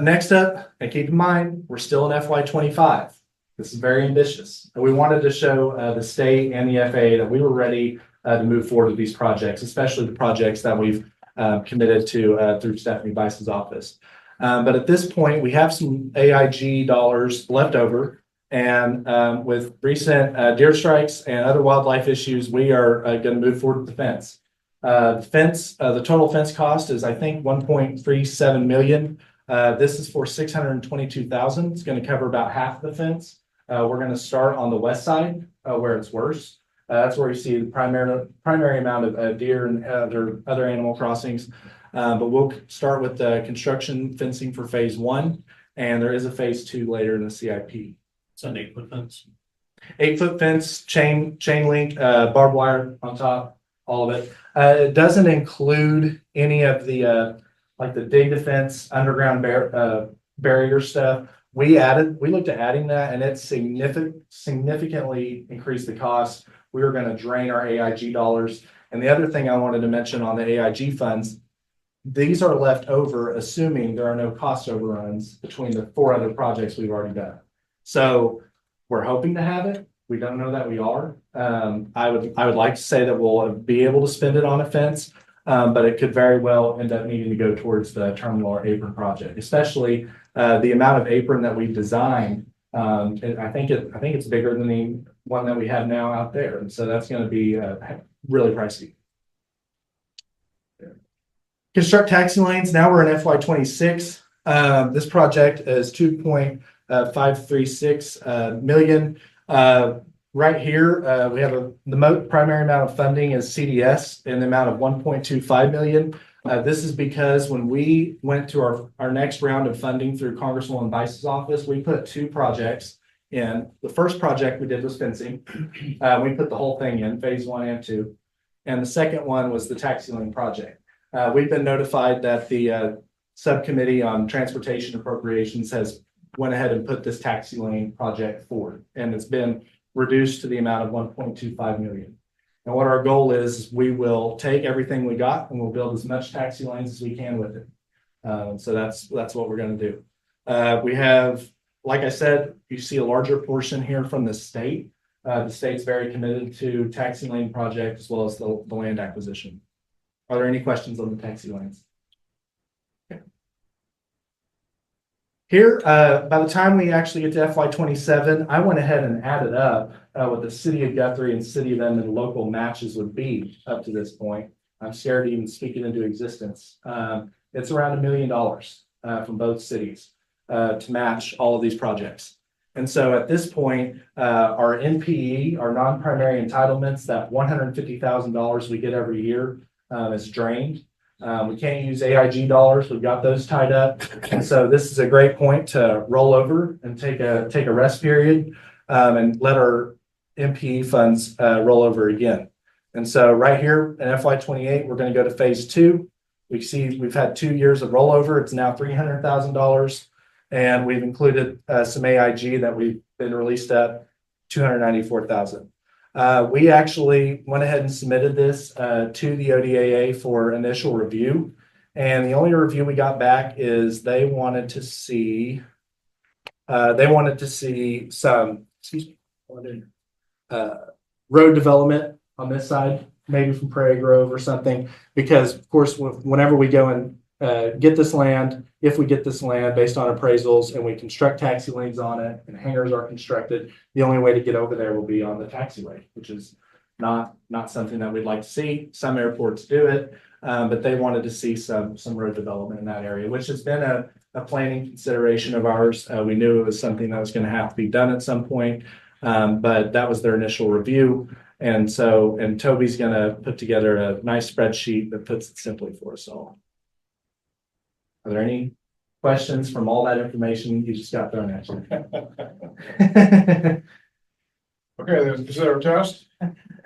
Next up, and keep in mind, we're still in FY25. This is very ambitious. And we wanted to show the state and the FAA that we were ready to move forward with these projects, especially the projects that we've committed to through Stephanie Bice's office. But at this point, we have some AIG dollars left over. And with recent deer strikes and other wildlife issues, we are going to move forward with the fence. The total fence cost is, I think, 1.37 million. This is for 622,000. It's going to cover about half the fence. We're going to start on the west side where it's worse. That's where you see the primary amount of deer and other animal crossings. But we'll start with the construction fencing for phase 1, and there is a phase 2 later in the CIP. It's an 8-foot fence. 8-foot fence, chain link, barbed wire on top, all of it. It doesn't include any of the like the dig defense, underground barrier stuff. We looked at adding that, and it significantly increased the cost. We were going to drain our AIG dollars. And the other thing I wanted to mention on the AIG funds, these are left over, assuming there are no cost overruns between the 4 other projects we've already done. So we're hoping to have it. We don't know that we are. I would like to say that we'll be able to spend it on a fence, but it could very well end up needing to go towards the terminal or apron project, especially the amount of apron that we've designed. I think it's bigger than the one that we have now out there, and so that's going to be really pricey. Construct taxi lanes. Now we're in FY26. This project is 2.536 million. Right here, we have the primary amount of funding is CDS in the amount of 1.25 million. This is because when we went to our next round of funding through Congresswoman Bice's office, we put 2 projects in. The first project we did was fencing. We put the whole thing in, phase 1 and 2. And the second one was the taxi lane project. We've been notified that the subcommittee on transportation appropriations has went ahead and put this taxi lane project forward, and it's been reduced to the amount of 1.25 million. And what our goal is, we will take everything we got and we'll build as much taxi lanes as we can with it. So that's what we're going to do. We have, like I said, you see a larger portion here from the state. The state's very committed to taxi lane project as well as the land acquisition. Are there any questions on the taxi lanes? Okay. Here, by the time we actually get to FY27, I went ahead and added up what the city of Guthrie and city of Edmond local matches would be up to this point. I'm scared to even speak it into existence. It's around $1 million from both cities to match all of these projects. And so at this point, our NPE, our non-primary entitlements, that $150,000 we get every year is drained. We can't use AIG dollars. We've got those tied up. And so this is a great point to roll over and take a rest period and let our NPE funds roll over again. And so right here in FY28, we're going to go to phase 2. We see we've had 2 years of rollover. It's now $300,000. And we've included some AIG that we've been released at $294,000. We actually went ahead and submitted this to the ODAA for initial review. And the only review we got back is they wanted to see some, road development on this side, maybe from Prairie Grove or something, because of course, whenever we go and get this land, if we get this land based on appraisals and we construct taxi lanes on it and hangars are constructed, the only way to get over there will be on the taxiway, which is not something that we'd like to see. Some airports do it, but they wanted to see some road development in that area, which has been a planning consideration of ours. We knew it was something that was going to have to be done at some point, but that was their initial review. And Toby's going to put together a nice spreadsheet that puts it simply for us all. Are there any questions from all that information you just got thrown at you? Okay, is there a test?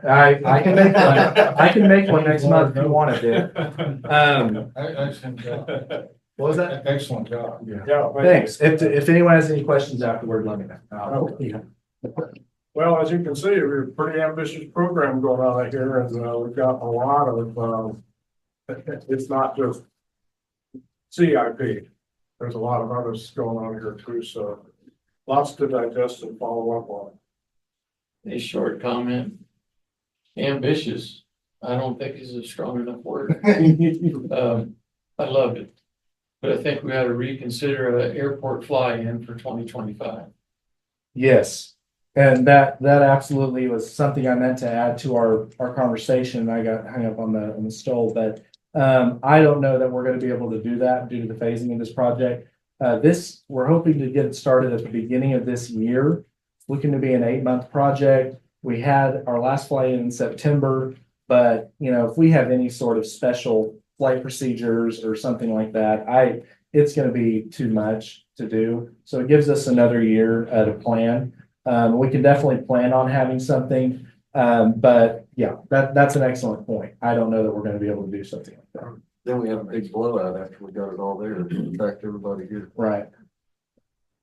I can make one. I can make one next month if you want to. Excellent job. What was that? Excellent job. Yeah. Thanks. If anyone has any questions afterward, let me know. Yeah. Well, as you can see, we have a pretty ambitious program going on here, and we've got a lot of, it's not just CIP. There's a lot of others going on here too, so lots to digest and follow up on. A short comment. Ambitious, I don't think is a strong enough word. I love it. But I think we ought to reconsider an airport fly-in for 2025. Yes. And that absolutely was something I meant to add to our conversation. I got hung up on the stove, but I don't know that we're going to be able to do that due to the phasing of this project. We're hoping to get it started at the beginning of this year. It's looking to be an 8-month project. We had our last flight in September, but if we have any sort of special flight procedures or something like that, it's going to be too much to do. So it gives us another year to plan. We can definitely plan on having something, but yeah, that's an excellent point. I don't know that we're going to be able to do something like that. Then we have a big blowout after we got it all there, back to everybody here. Right.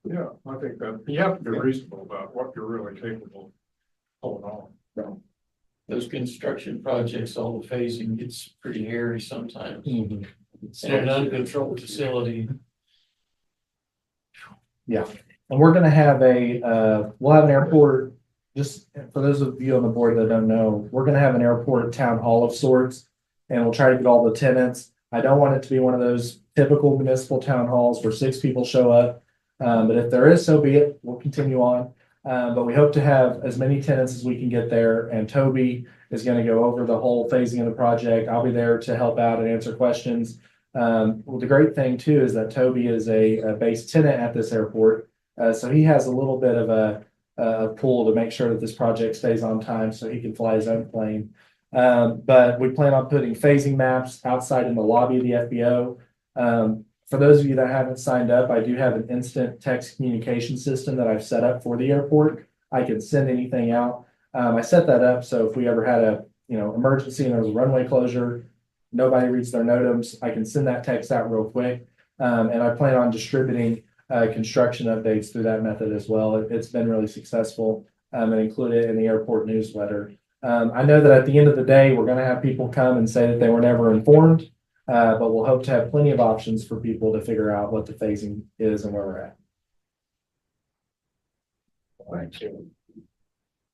Yeah, I think that you have to be reasonable about what you're really capable of pulling on. Those construction projects, all the phasing gets pretty hairy sometimes. Mhm. And an uncontrolled facility. Yeah. And we're going to have we'll have an airport, just for those of you on the board that don't know, we're going to have an airport town hall of sorts, and we'll try to get all the tenants. I don't want it to be one of those typical municipal town halls where 6 people show up. But if there is, so be it. We'll continue on. But we hope to have as many tenants as we can get there. And Toby is going to go over the whole phasing of the project. I'll be there to help out and answer questions. Well, the great thing too is that Toby is a base tenant at this airport. So he has a little bit of a pull to make sure that this project stays on time so he can fly his own plane. But we plan on putting phasing maps outside in the lobby of the FBO. For those of you that haven't signed up, I do have an instant text communication system that I've set up for the airport. I can send anything out. I set that up so if we ever had a emergency and there was a runway closure, nobody reads their NOTAMs, I can send that text out real quick. And I plan on distributing construction updates through that method as well. It's been really successful, and include it in the airport newsletter. I know that at the end of the day, we're going to have people come and say that they were never informed. But we'll hope to have plenty of options for people to figure out what the phasing is and where we're at. Thank you.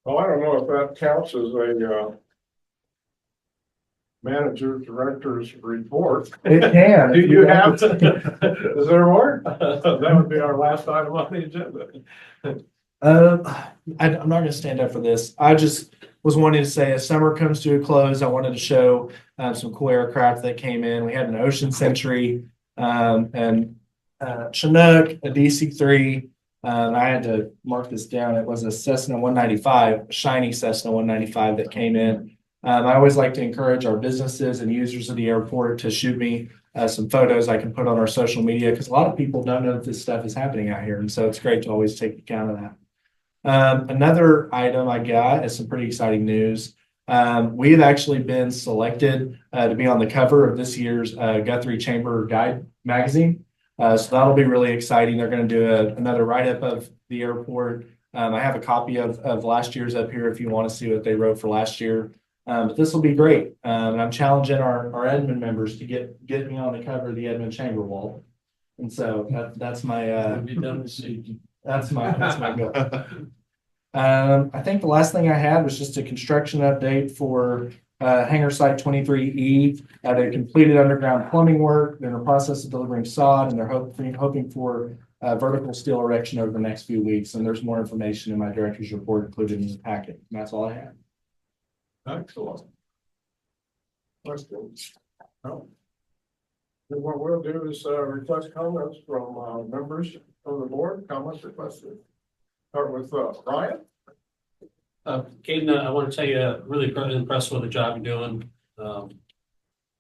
Well, I don't know if that counts as a manager director's report. It can. Do you have? Is there more? That would be our last item on the agenda. I'm not going to stand up for this. I just was wanting to say as summer comes to a close, I wanted to show some cool aircraft that came in. We had an Ocean Sentry and Chinook, a DC-3. I had to mark this down. It was a Cessna 195, a shiny Cessna 195 that came in. I always like to encourage our businesses and users of the airport to shoot me some photos I can put on our social media because a lot of people don't know that this stuff is happening out here. And so it's great to always take account of that. Another item I got is some pretty exciting news. We have actually been selected to be on the cover of this year's Guthrie Chamber Guide magazine. So that'll be really exciting. They're going to do another write-up of the airport. I have a copy of last year's up here if you want to see what they wrote for last year. But this will be great. And I'm challenging our Edmond members to get me on the cover of the Edmond Chamber wall. And so that's my We'll be done this evening. that's my goal. I think the last thing I had was just a construction update for hangar site 23E. They completed underground plumbing work. They're in the process of delivering sod, and they're hoping for vertical steel erection over the next few weeks. And there's more information in my director's report included in the packet. And that's all I have. Excellent. That's good. Well, then what we'll do is request comments from members of the board, comments requested. Start with Ryan. Caden, I want to tell you, really impressed with the job you're doing.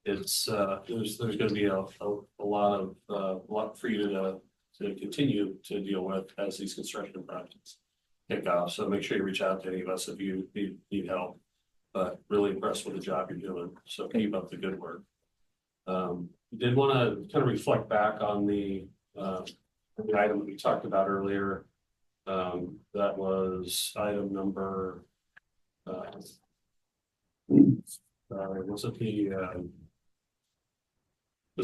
It's, there's gonna be a lot for you to continue to deal with as these construction projects kick off. So make sure you reach out to any of us if you need help. But really impressed with the job you're doing. So keep up the good work. Did want to kind of reflect back on the item that we talked about earlier. That was item number, was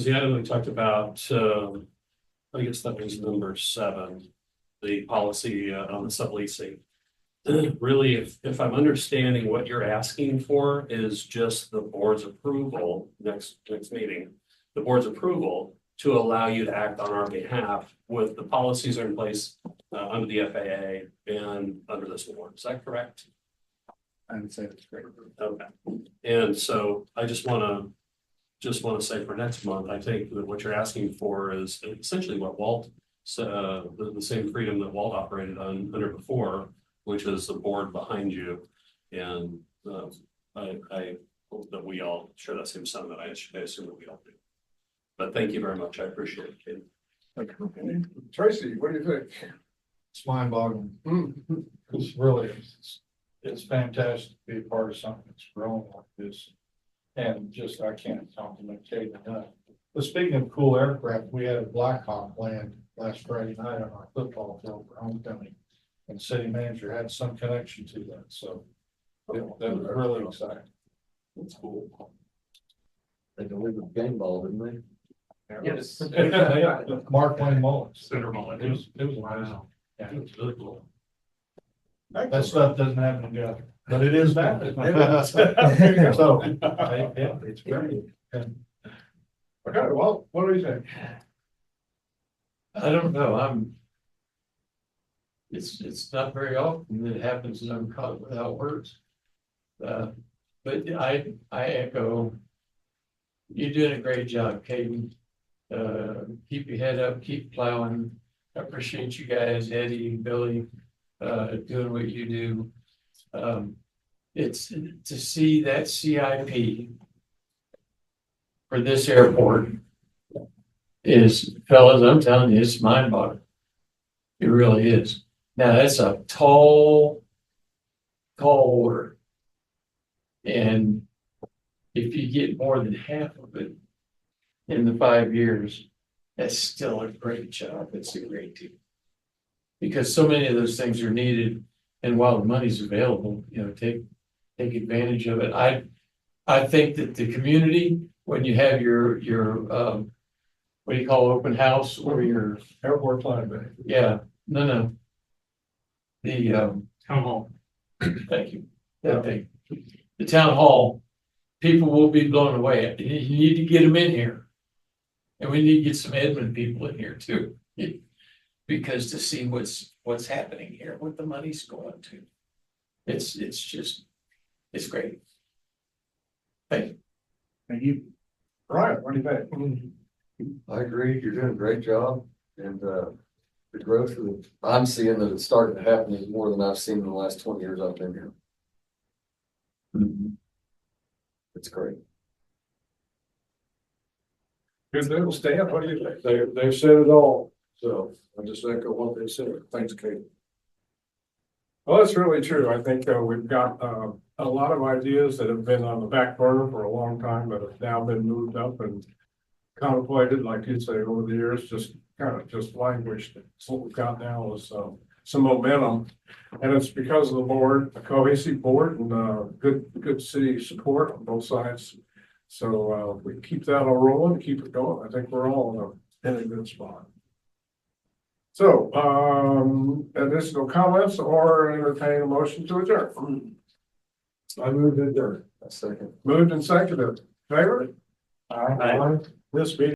the item we talked about, I guess that was number 7, the policy on the subleasing. Really, if I'm understanding what you're asking for is just the board's approval next meeting, the board's approval to allow you to act on our behalf with the policies are in place under the FAA and under this board. Is that correct? I would say that's great. Okay. And so I just want to say for next month, I think that what you're asking for is essentially what Walt, the same freedom that Walt operated under before, which is the board behind you. And I hope that we all share that same sentiment. I assume that we all do. But thank you very much. I appreciate it, Kate. Okay. Tracy, what do you think? It's mind boggling. It's really, it's fantastic to be a part of something that's growing like this. And just, I can't compliment Kate enough. But speaking of cool aircraft, we had a Black Hawk land last Friday night on our football field for homecoming. And city manager had some connection to that, so that was really exciting. That's cool. They delivered game ball, didn't they? Yes. Mark Wayne Mullins. Senator Mullen. It was amazing. Yeah. It was really cool. That stuff doesn't happen together, but it is now. So, yeah, it's great. Okay, well, what do you think? I don't know, it's not very often that it happens and I'm caught without words. But I echo, you're doing a great job, Caden. Keep your head up, keep plowing. I appreciate you guys, Eddie, Billy, doing what you do. It's to see that CIP for this airport is, fellas, I'm telling you, it's mind boggling. It really is. Now, that's a tall order. And if you get more than half of it in the 5 years, that's still a great job. It's a great team. Because so many of those things are needed. And while the money's available, take advantage of it. I think that the community, when you have your what do you call open house or your Airport flying bay. yeah, no. The Town hall. thank you. That thing. The town hall, people will be blown away. You need to get them in here. And we need to get some Edmond people in here too. Because to see what's happening here, what the money's going to. It's great. Thank you. Thank you. Ryan, what do you think? I agree, you're doing a great job, and the growth that I'm seeing that it's starting to happen is more than I've seen in the last 20 years I've been here. It's great. Good deal, Stan, what do you think? They've said it all, so I just echo what they said. Thanks, Kate. Well, that's really true. I think we've got a lot of ideas that have been on the back burner for a long time, but have now been moved up and contemplated, like you say, over the years, just kind of just languished. So what we've got now is some momentum, and it's because of the board, a cohesive board, and good city support on both sides. So we keep that all rolling, keep it going. I think we're all in a good spot. So additional comments or entertain a motion to adjourn. I moved it there. A second. Moved and seconded. Favor? Aye. This meeting.